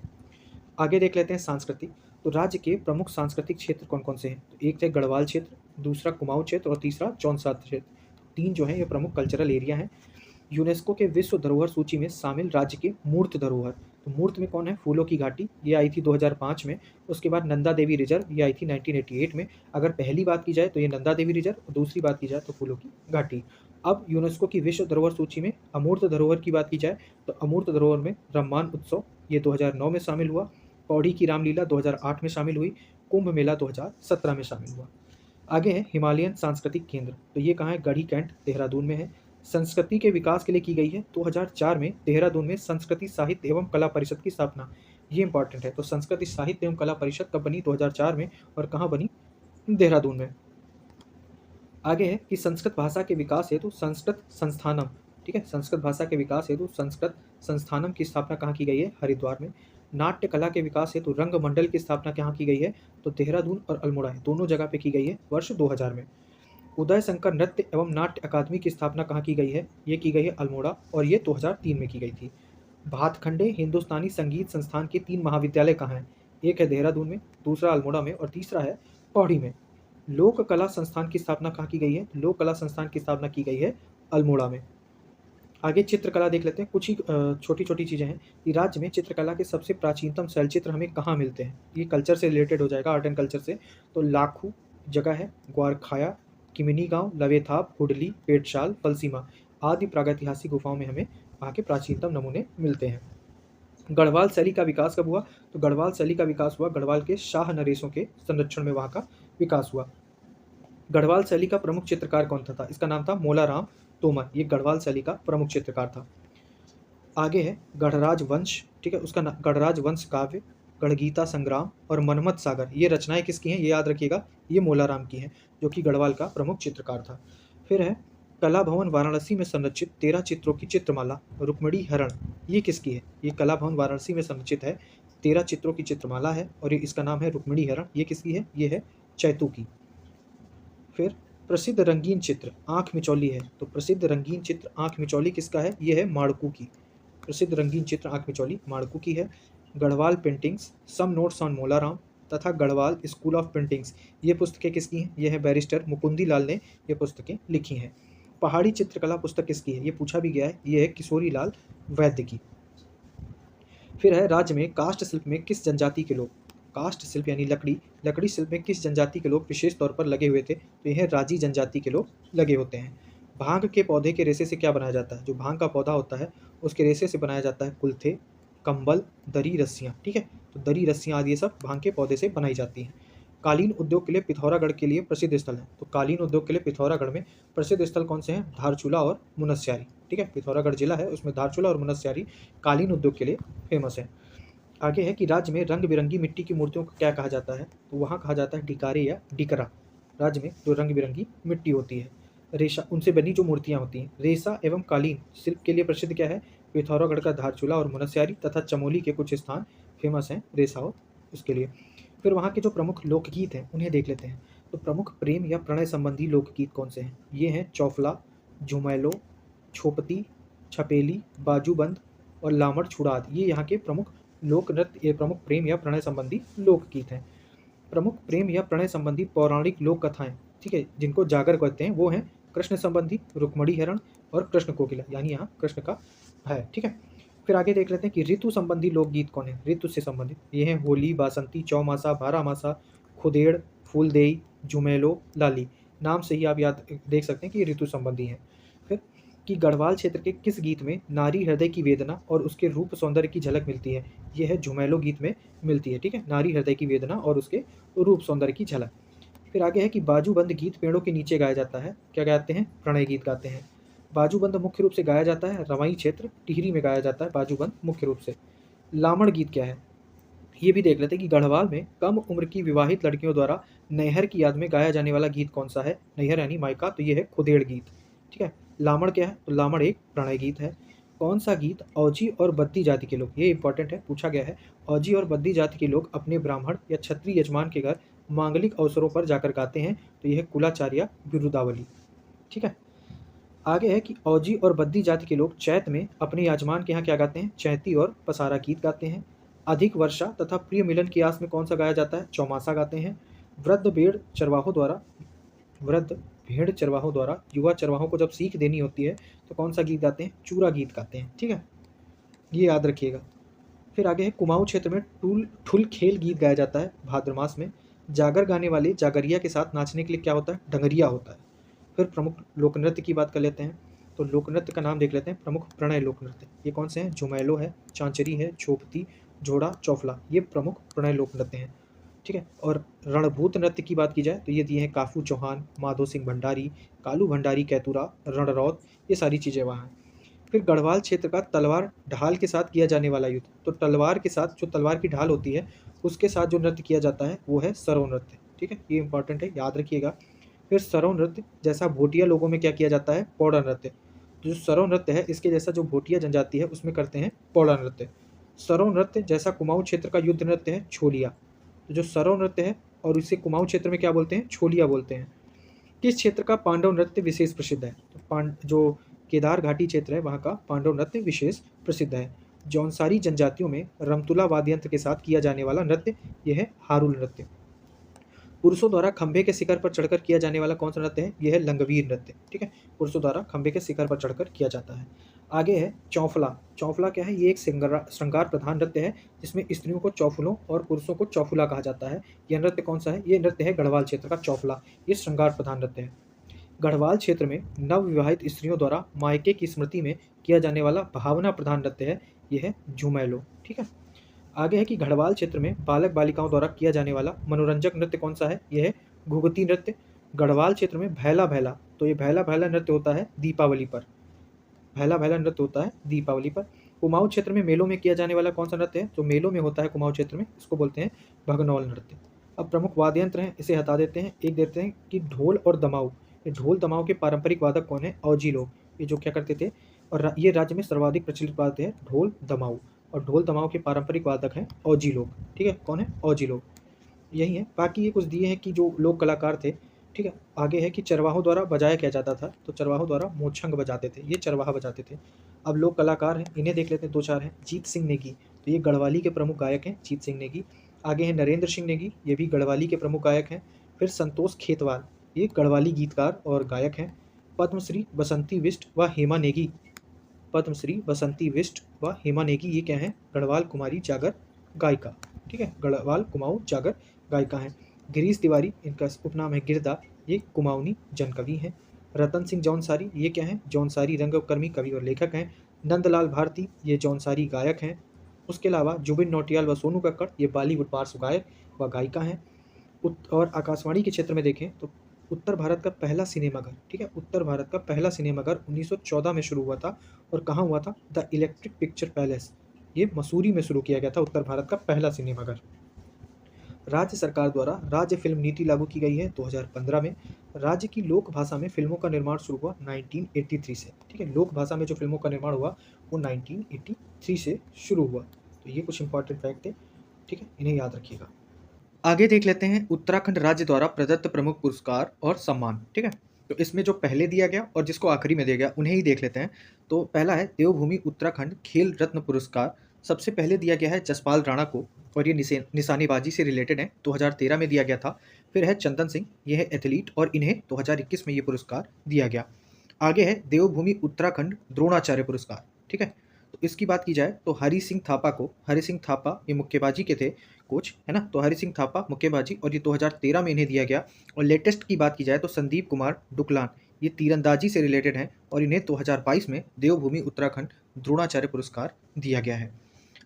आगे देख लेते हैं सांस्कृतिक। तो राज्य के प्रमुख सांस्कृतिक क्षेत्र कौन कौन से हैं? तो एक है गढ़वाल क्षेत्र, दूसरा कुमाऊं क्षेत्र, और तीसरा चौसा क्षेत्र। तीन जो है ये प्रमुख कल्चरल एरिया हैं। यूनेस्को के विश्व धरोहर सूची में शामिल राज्य के मूर्त धरोहर, तो मूर्त में कौन है? फूलों की घाटी, ये आई थी 2005 में। उसके बाद नंदा देवी रिजर्व, ये आई थी 1988 में। अगर पहली बात की जाए तो ये नंदा देवी रिजर्व, और दूसरी बात की जाए तो फूलों की घाटी। अब यूनेस्को की विश्व धरोहर सूची में अमूर्त धरोहर की बात की जाए तो अमूर्त धरोहर में रम्मान उत्सव, ये 2009 में शामिल हुआ। पौड़ी की रामलीला 2008 में शामिल हुई। कुंभ मेला 2017 में शामिल हुआ। आगे है हिमालयन सांस्कृतिक केंद्र, तो ये कहाँ है? गढ़ी कैंट, देहरादून में है। संस्कृति के विकास के लिए की गई है 2004 में देहरादून में संस्कृति साहित्य एवं कला परिषद की स्थापना, ये इंपॉर्टेंट है। तो संस्कृति साहित्य एवं कला परिषद कब बनी? 2004 में, और कहाँ बनी? देहरादून में। आगे है कि संस्कृत भाषा के विकास हेतु संस्कृत संस्थानम, ठीक है, संस्कृत भाषा के विकास हेतु संस्कृत संस्थानम की स्थापना कहाँ की गई है? हरिद्वार में। नाट्य कला के विकास हेतु रंग मंडल की स्थापना कहाँ की गई है? तो देहरादून और अल्मोड़ा है, दोनों जगह पे की गई है वर्ष 2000 में। उदय शंकर नृत्य एवं नाट्य अकादमी की स्थापना कहाँ की गई है? ये की गई है अल्मोड़ा, और ये 2003 में की गई थी। भातखंडे हिंदुस्तानी संगीत संस्थान के 3 महाविद्यालय कहाँ हैं? एक है देहरादून में, दूसरा अल्मोड़ा में, और तीसरा है पौड़ी में। लोक कला संस्थान की स्थापना कहाँ की गई है? लोक कला संस्थान की स्थापना की गई है अल्मोड़ा में। आगे चित्रकला देख लेते हैं। कुछ ही छोटी छोटी चीज़ें हैं कि राज्य में चित्रकला के सबसे प्राचीनतम शैलचित्र हमें कहाँ मिलते हैं। ये कल्चर से रिलेटेड हो जाएगा, आर्ट एंड कल्चर से। तो लाखू जगह है, ग्वारखाया, किमिनी गांव, लवेथाप, हुडली, पेटशाल, फलसीमा आदि प्रागैतिहासिक गुफाओं में हमें वहाँ के प्राचीनतम नमूने मिलते हैं। गढ़वाल शैली का विकास कब हुआ? तो गढ़वाल शैली का विकास हुआ गढ़वाल के शाह नरेशों के संरक्षण में वहाँ का विकास हुआ। गढ़वाल शैली का प्रमुख चित्रकार कौन था? इसका नाम था मोलाराम तोमर। ये गढ़वाल शैली का प्रमुख चित्रकार था। आगे है गढ़राज वंश, ठीक है, उसका गढ़राज वंश काव्य, गढ़गीता संग्राम और मनमत सागर, ये रचनाएं किसकी हैं? ये याद रखिएगा, ये मोलाराम की हैं, जो कि गढ़वाल का प्रमुख चित्रकार था। फिर है कला भवन वाराणसी में संरचित 13 चित्रों की चित्रमाला रुक्मिणी हरण, ये किसकी है? ये कला भवन वाराणसी में संरचित है, 13 चित्रों की चित्रमाला है और इसका नाम है रुक्मिणी हरण। ये किसकी है? ये है चैतू की। फिर प्रसिद्ध रंगीन चित्र आंख मिचौली है, तो प्रसिद्ध रंगीन चित्र आंख मिचौली किसका है? ये है माड़कू की। प्रसिद्ध रंगीन चित्र आंख मिचौली माड़कू की है। Garhwal paintings, some notes on Molaram तथा गढ़वाल स्कूल ऑफ पेंटिंग्स, ये पुस्तकें किसकी हैं? ये है बैरिस्टर मुकुंदी लाल ने ये पुस्तकें लिखी हैं। पहाड़ी चित्रकला पुस्तक किसकी है? ये पूछा भी गया है, ये है किशोरी लाल वैद्य की। फिर है राज्य में काष्ठ शिल्प में किस जनजाति के लोग, काष्ठ शिल्प यानी लकड़ी शिल्प में किस जनजाति के लोग विशेष तौर पर लगे हुए थे? तो यह राजी जनजाति के लोग लगे होते हैं। भांग के पौधे के रेशे से क्या बनाया जाता है? जो भांग का पौधा होता है उसके रेशे से बनाया जाता है कुल्थे, कंबल, दरी, रस्सियाँ, ठीक है। तो दरी, रस्सियाँ आदि ये सब भांग के पौधे से बनाई जाती हैं। कालीन उद्योग के लिए पिथौरागढ़ के लिए प्रसिद्ध स्थल है, तो कालीन उद्योग के लिए पिथौरागढ़ में प्रसिद्ध स्थल कौन से हैं? धारचूला और मुनस्यारी, ठीक है। पिथौरागढ़ जिला है, उसमें धारचूला और मुनस्यारी कालीन उद्योग के लिए फेमस है। आगे है कि राज्य में रंग बिरंगी मिट्टी की मूर्तियों को क्या कहा जाता है? तो वहाँ कहा जाता है डिकारे या डिकरा। राज्य में जो रंग बिरंगी मिट्टी होती है, रेशा, उनसे बनी जो मूर्तियाँ होती हैं, रेशा एवं कालीन शिल्प के लिए प्रसिद्ध क्या है? पिथौरागढ़ का धारचूला और मुनस्यारी तथा चमोली के कुछ स्थान फेमस हैं रेशा और उसके लिए। फिर वहाँ के जो प्रमुख लोकगीत हैं उन्हें देख लेते हैं। तो प्रमुख प्रेम या प्रणय संबंधी लोकगीत कौन से हैं? ये हैं चौफला, झुमैलो, छोपती, छपेली, बाजूबंद और लामड़ छुड़ाद, ये यहाँ के प्रमुख लोक नृत्य, ये प्रमुख प्रेम या प्रणय संबंधी लोकगीत हैं। प्रमुख प्रेम या प्रणय संबंधी पौराणिक लोक कथाएं, ठीक है, जिनको जागर कहते हैं, वो हैं कृष्ण संबंधी रुक्मणी हरण और कृष्ण कोकिला, यानी यहाँ कृष्ण का है, ठीक है। फिर आगे देख लेते हैं कि ऋतु संबंधी लोकगीत कौन है? ऋतु से संबंधित ये हैं होली, बासंती, चौमासा, बारहमासा, खुदेड़, फूलदेई, झुमेलो, लाली। नाम से ही आप याद देख सकते हैं कि ये ऋतु संबंधी हैं। फिर कि गढ़वाल क्षेत्र के किस गीत में नारी हृदय की वेदना और उसके रूप सौंदर्य की झलक मिलती है? यह है झुमैलो गीत में मिलती है, ठीक है, नारी हृदय की वेदना और उसके रूप सौंदर्य की झलक। फिर आगे है कि बाजूबंद गीत पेड़ों के नीचे गाया जाता है, क्या गाते हैं? प्रणय गीत गाते हैं। बाजूबंद मुख्य रूप से गाया जाता है रवाई क्षेत्र टिहरी में गाया जाता है बाजूबंद मुख्य रूप से। लामड़ गीत क्या है? ये भी देख लेते हैं कि गढ़वाल में कम उम्र की विवाहित लड़कियों द्वारा नैहर की याद में गाया जाने वाला गीत कौन सा है? नैहर यानी मायका, तो ये है खुदेड़ गीत, ठीक है। लामड़ क्या है? तो लामड़ एक प्रणय गीत है। कौन सा गीत औजी और बद्दी जाति के लोग, ये इंपॉर्टेंट है, पूछा गया है, औजी और बद्दी जाति के लोग अपने ब्राह्मण या क्षत्रिय यजमान के घर मांगलिक अवसरों पर जाकर गाते हैं? तो यह है कुलाचार्य बिरुदावली, ठीक है। आगे है कि औजी और बद्दी जाति के लोग चैत में अपने यजमान के यहाँ क्या गाते हैं? चैती और पसारा गीत गाते हैं। अधिक वर्षा तथा प्रिय मिलन की आस में कौन सा गाया जाता है? चौमासा गाते हैं। वृद्ध भेड़ चरवाहों द्वारा युवा चरवाहों को जब सीख देनी होती है तो कौन सा गीत गाते हैं? चूरा गीत गाते हैं, ठीक है, ये याद रखिएगा। फिर आगे है कुमाऊं क्षेत्र में ठुल खेल गीत गाया जाता है भाद्र मास में। जागर गाने वाले जागरिया के साथ नाचने के लिए क्या होता है? डंगरिया होता है। फिर प्रमुख लोक नृत्य की बात कर लेते हैं, तो लोक नृत्य का नाम देख लेते हैं। प्रमुख प्रणय लोक नृत्य ये कौन से हैं? झुमैलो है, चांचरी है, छोपती, जोड़ा, चौफला, ये प्रमुख प्रणय लोक नृत्य हैं, ठीक है। और रणभूत नृत्य की बात की जाए तो ये दिए हैं काफू चौहान, माधो सिंह भंडारी, कालू भंडारी कैतुरा, रणरौत, ये सारी चीज़ें वहाँ हैं। फिर गढ़वाल क्षेत्र का तलवार ढाल के साथ किया जाने वाला युद्ध, तो तलवार के साथ जो तलवार की ढाल होती है उसके साथ जो नृत्य किया जाता है वो है सरव नृत्य, ठीक है, ये इंपॉर्टेंट है, याद रखिएगा। फिर सरव नृत्य जैसा भोटिया लोगों में क्या किया जाता है? पौड़ा नृत्य। जो सरव नृत्य है इसके जैसा जो भोटिया जनजाति है उसमें करते हैं पौड़ा नृत्य। सरव नृत्य जैसा कुमाऊं क्षेत्र का युद्ध नृत्य है छोलिया। तो जो सरव नृत्य है और इसे कुमाऊं क्षेत्र में क्या बोलते हैं? छोलिया बोलते हैं। किस क्षेत्र का पांडव नृत्य विशेष प्रसिद्ध है? तो जो केदार घाटी क्षेत्र है वहाँ का पांडव नृत्य विशेष प्रसिद्ध है। जौनसारी जनजातियों में रमतुला वाद्य यंत्र के साथ किया जाने वाला नृत्य यह है हारुल नृत्य। पुरुषों द्वारा खंभे के शिखर पर चढ़कर किया जाने वाला कौन सा नृत्य है? यह है लंगवीर नृत्य, ठीक है, पुरुषों द्वारा खंभे के शिखर पर चढ़कर किया जाता है। आगे है चौफला। चौफला क्या है? ये एक श्रृंगार प्रधान नृत्य है जिसमें स्त्रियों को चौफुलों और पुरुषों को चौफुला कहा जाता है। यह नृत्य कौन सा है? ये नृत्य है गढ़वाल क्षेत्र का चौफला। ये श्रृंगार प्रधान नृत्य है। गढ़वाल क्षेत्र में नवविवाहित स्त्रियों द्वारा मायके की स्मृति में किया जाने वाला भावना प्रधान नृत्य है, यह है झुमैलो। ठीक है। आगे है कि गढ़वाल क्षेत्र में बालक बालिकाओं द्वारा किया जाने वाला मनोरंजक नृत्य कौन सा है? यह है घुघुती नृत्य। गढ़वाल क्षेत्र में भैला भैला, तो ये भैला भैला नृत्य होता है दीपावली पर। भैला भैला नृत्य होता है दीपावली पर। कुमाऊं क्षेत्र में मेलों में किया जाने वाला कौन सा नृत्य है? जो मेलों में होता है कुमाऊं क्षेत्र में, इसको बोलते हैं भगनौल नृत्य। अब प्रमुख वाद्य यंत्र हैं, इसे हटा देते हैं। एक देते हैं कि ढोल और दमाऊ। ये ढोल दमाऊ के पारंपरिक वादक कौन है? औजी लोग। ये जो क्या करते थे, और ये राज्य में सर्वाधिक प्रचलित वाद्य है ढोल दमाऊ, और ढोल दमाऊ के पारंपरिक वादक हैं औजी लोग। ठीक है, कौन है? औजी लोग। यही है। बाकी ये कुछ दिए हैं कि जो लोक कलाकार थे। ठीक है। आगे है कि चरवाहों द्वारा बजाया क्या जाता था? तो चरवाहों द्वारा मोछंग बजाते थे, ये चरवाहा बजाते थे। अब लोक कलाकार हैं, इन्हें देख लेते हैं। दो चार हैं। जीत सिंह नेगी, तो ये गढ़वाली के प्रमुख गायक हैं, जीत सिंह नेगी। आगे हैं नरेंद्र सिंह नेगी, ये भी गढ़वाली के प्रमुख गायक हैं। फिर संतोष खेतवाल, ये गढ़वाली गीतकार और गायक हैं। पद्मश्री बसंती बिष्ट व हेमा नेगी, पद्मश्री बसंती बिष्ट व हेमा नेगी ये क्या है? गढ़वाल कुमारी जागर गायिका। ठीक है, गढ़वाल कुमाऊं जागर गायिका हैं। गिरीश तिवारी, इनका उपनाम है गिरदा, ये कुमाऊनी जनकवि हैं। रतन सिंह जौनसारी, ये क्या हैं? जौनसारी रंगकर्मी, कवि और लेखक हैं। नंदलाल भारती, ये जौनसारी गायक हैं। उसके अलावा जुबिन नौटियाल व सोनू कक्कड़, ये बॉलीवुड पार्श्व गायक व गायिका हैं। और आकाशवाणी के क्षेत्र में देखें तो उत्तर भारत का पहला सिनेमाघर, ठीक है, उत्तर भारत का पहला सिनेमाघर 1914 में शुरू हुआ था। और कहाँ हुआ था? द इलेक्ट्रिक पिक्चर पैलेस, ये मसूरी में शुरू किया गया था उत्तर भारत का पहला सिनेमाघर। राज्य सरकार द्वारा राज्य फिल्म नीति लागू की गई है 2015 में। राज्य की लोक भाषा में फिल्मों का निर्माण शुरू हुआ 1983 से। ठीक है, लोक भाषा में जो फिल्मों का निर्माण हुआ वो 1983 से शुरू हुआ। तो ये कुछ इंपॉर्टेंट फैक्ट है, ठीक है, इन्हें याद रखिएगा। आगे देख लेते हैं उत्तराखंड राज्य द्वारा प्रदत्त प्रमुख पुरस्कार और सम्मान। ठीक है, तो इसमें जो पहले दिया गया और जिसको आखिरी में दिया गया उन्हें ही देख लेते हैं। तो पहला है देवभूमि उत्तराखंड खेल रत्न पुरस्कार। सबसे पहले दिया गया है जसपाल राणा को, और ये निशानेबाजी से रिलेटेड है, 2013 में दिया गया था। फिर है चंदन सिंह, ये है एथलीट, और इन्हें 2021 में ये पुरस्कार दिया गया। आगे है देवभूमि उत्तराखंड द्रोणाचार्य पुरस्कार। ठीक है, तो इसकी बात की जाए तो हरि सिंह थापा को, हरि सिंह थापा ये मुक्केबाजी के थे कोच, है ना, तो हरि सिंह थापा मुक्केबाजी, और ये 2013 में इन्हें दिया गया। और लेटेस्ट की बात की जाए तो संदीप कुमार डुकलान, ये तीरंदाजी से रिलेटेड हैं, और इन्हें 2022 में देवभूमि उत्तराखंड द्रोणाचार्य पुरस्कार दिया गया है।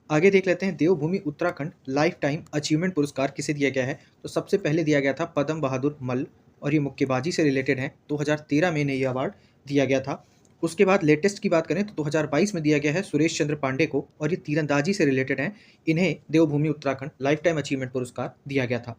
आगे देख लेते हैं देवभूमि उत्तराखंड लाइफ टाइम अचीवमेंट पुरस्कार किसे दिया गया है। तो सबसे पहले दिया गया था पद्म बहादुर मल्ल, और ये मुक्केबाजी से रिलेटेड हैं, 2013 में इन्हें यह अवार्ड दिया गया था। उसके बाद लेटेस्ट की बात करें तो 2022 में दिया गया है सुरेश चंद्र पांडे को, और ये तीरंदाजी से रिलेटेड हैं, इन्हें देवभूमि उत्तराखंड लाइफ टाइम अचीवमेंट पुरस्कार दिया गया था।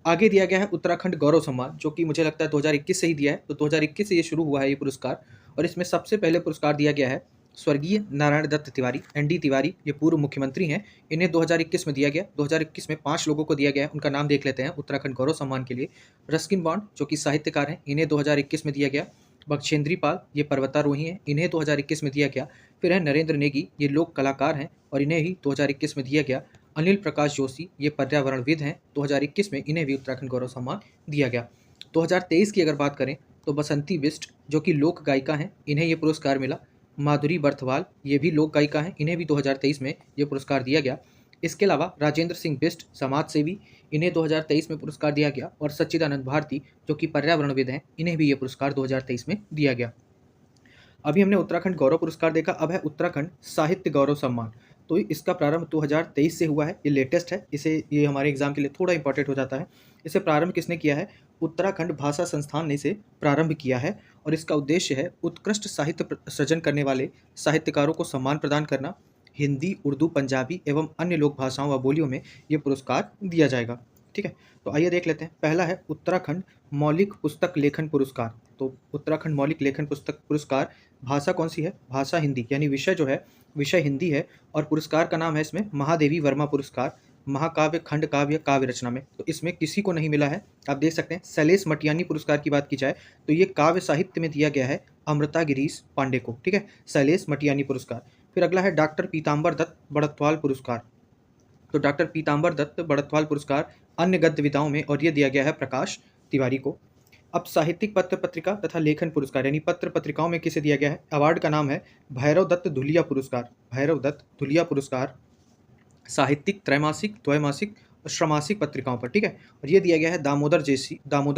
आगे दिया गया है उत्तराखंड गौरव सम्मान, जो कि मुझे लगता है 2021 से ही दिया है, तो 2021 से ये शुरू हुआ है ये पुरस्कार। और इसमें सबसे पहले पुरस्कार दिया गया है स्वर्गीय नारायण दत्त तिवारी, एनडी तिवारी, ये पूर्व मुख्यमंत्री हैं, इन्हें 2021 में दिया गया। 2021 में 5 लोगों को दिया गया है, उनका नाम देख लेते हैं उत्तराखंड गौरव सम्मान के लिए। रस्किन बॉन्ड, जो कि साहित्यकार हैं, इन्हें 2021 में दिया गया। बख्शेंद्री पाल, ये पर्वतारोही हैं, इन्हें 2021 में दिया गया। फिर है नरेंद्र नेगी, ये लोक कलाकार हैं, और इन्हें ही 2021 में दिया गया। अनिल प्रकाश जोशी, ये पर्यावरणविद हैं, 2021 में इन्हें भी उत्तराखंड गौरव सम्मान दिया गया। 2023 की अगर बात करें तो बसंती बिष्ट, जो कि लोक गायिका हैं, इन्हें ये पुरस्कार मिला। माधुरी बर्थवाल, ये भी लोक गायिका हैं, इन्हें भी 2023 में ये पुरस्कार दिया गया। इसके अलावा राजेंद्र सिंह बिष्ट, समाज सेवी, इन्हें 2023 में पुरस्कार दिया गया। और सच्चिदानंद भारती, जो कि पर्यावरणविद हैं, इन्हें भी ये पुरस्कार 2023 में दिया गया। अभी हमने उत्तराखंड गौरव पुरस्कार देखा, अब है उत्तराखंड साहित्य गौरव सम्मान। तो इसका प्रारंभ 2023 से हुआ है, ये लेटेस्ट है, ये हमारे एग्जाम के लिए थोड़ा इंपॉर्टेंट हो जाता है। इसे प्रारंभ किसने किया है? उत्तराखंड भाषा संस्थान ने इसे प्रारंभ किया है, और इसका उद्देश्य है उत्कृष्ट साहित्य सृजन करने वाले साहित्यकारों को सम्मान प्रदान करना। हिंदी, उर्दू, पंजाबी एवं अन्य लोक भाषाओं व बोलियों में ये पुरस्कार दिया जाएगा। ठीक है, तो आइए देख लेते हैं। पहला है उत्तराखंड मौलिक पुस्तक लेखन पुरस्कार। तो उत्तराखंड मौलिक लेखन पुस्तक पुरस्कार, भाषा कौन सी है? भाषा हिंदी, यानी विषय जो है विषय हिंदी है, और पुरस्कार का नाम है इसमें महादेवी वर्मा पुरस्कार, महाकाव्य, खंड काव्य, काव्य रचना में। तो इसमें किसी को नहीं मिला है, आप देख सकते हैं। शैलेश मटियानी पुरस्कार की बात की जाए तो ये काव्य साहित्य में दिया गया है अमृता गिरीश पांडे को। ठीक है, शैलेश मटियानी पुरस्कार। फिर अगला है डॉक्टर पीताम्बर दत्त बड़त्वाल पुरस्कार। तो डॉक्टर पीताम्बर दत्त बड़त्वाल पुरस्कार अन्य गद्य विधाओं में, और ये दिया गया है प्रकाश तिवारी को। अब साहित्यिक पत्र पत्रिका तथा लेखन पुरस्कार यानी पत्र पत्रिकाओं में किसे दिया गया है, अवार्ड का नाम है भैरव दत्त धुलिया पुरस्कार। भैरव दत्त धुलिया पुरस्कार साहित्यिक, त्रैमासिक, द्वैमासिक और त्रैमासिक पत्रिकाओं पर, ठीक है। और ये दिया गया है दामोदर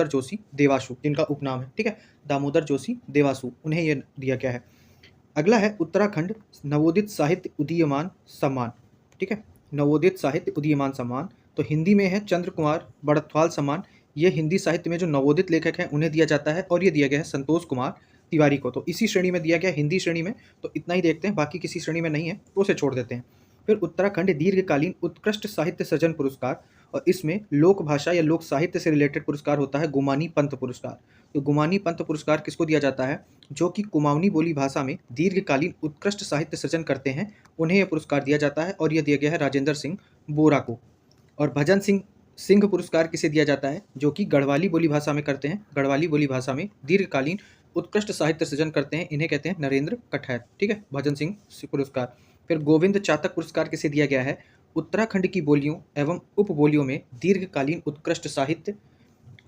जोशी देवासु, जिनका उपनाम है, ठीक है, दामोदर जोशी देवासु, उन्हें ये दिया गया है। अगला है उत्तराखंड नवोदित साहित्य उदीयमान सम्मान, ठीक है, नवोदित साहित्य उदीयमान सम्मान। तो हिंदी में है चंद्र कुमार बड़थवाल सम्मान। ये हिंदी साहित्य में जो नवोदित लेखक हैं उन्हें दिया जाता है, और ये दिया गया है संतोष कुमार तिवारी को। तो इसी श्रेणी में दिया गया, हिंदी श्रेणी में। तो इतना ही देखते हैं, बाकी किसी श्रेणी में नहीं है तो उसे छोड़ देते हैं। फिर उत्तराखंड दीर्घकालीन उत्कृष्ट साहित्य सृजन पुरस्कार, और इसमें लोक भाषा या लोक साहित्य से रिलेटेड पुरस्कार होता है गुमानी पंत पुरस्कार। तो गुमानी पंत पुरस्कार किसको दिया जाता है, जो कि कुमाऊनी बोली भाषा में दीर्घकालीन उत्कृष्ट साहित्य सृजन करते हैं, उन्हें यह पुरस्कार दिया जाता है, और यह दिया गया है राजेंद्र सिंह बोरा को। और भजन सिंह सिंह पुरस्कार किसे दिया जाता है, जो कि गढ़वाली बोली भाषा में करते हैं, गढ़वाली बोली भाषा में दीर्घकालीन उत्कृष्ट साहित्य सृजन करते हैं, इन्हें कहते हैं नरेंद्र कठैत, ठीक है, भजन सिंह पुरस्कार। फिर गोविंद चातक पुरस्कार किसे दिया गया है, उत्तराखंड की बोलियों एवं उपबोलियों में दीर्घकालीन उत्कृष्ट साहित्य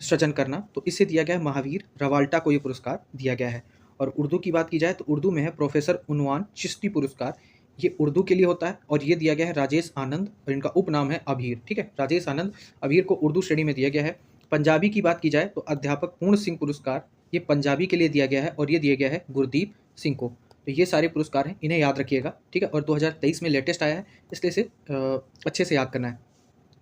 सृजन करना, तो इसे दिया गया है महावीर रवाल्टा को ये पुरस्कार दिया गया है। और उर्दू की बात की जाए तो उर्दू में है प्रोफेसर उनवान चिश्ती पुरस्कार, ये उर्दू के लिए होता है, और ये दिया गया है राजेश आनंद, और इनका उपनाम है अभीर, ठीक है, राजेश आनंद अभीर को उर्दू श्रेणी में दिया गया है। पंजाबी की बात की जाए तो अध्यापक पूर्ण सिंह पुरस्कार, ये पंजाबी के लिए दिया गया है, और ये दिया गया है गुरदीप सिंह को। तो ये सारे पुरस्कार हैं, इन्हें याद रखिएगा, ठीक है। और 2023 में लेटेस्ट आया है, इसलिए इसे अच्छे से याद करना है।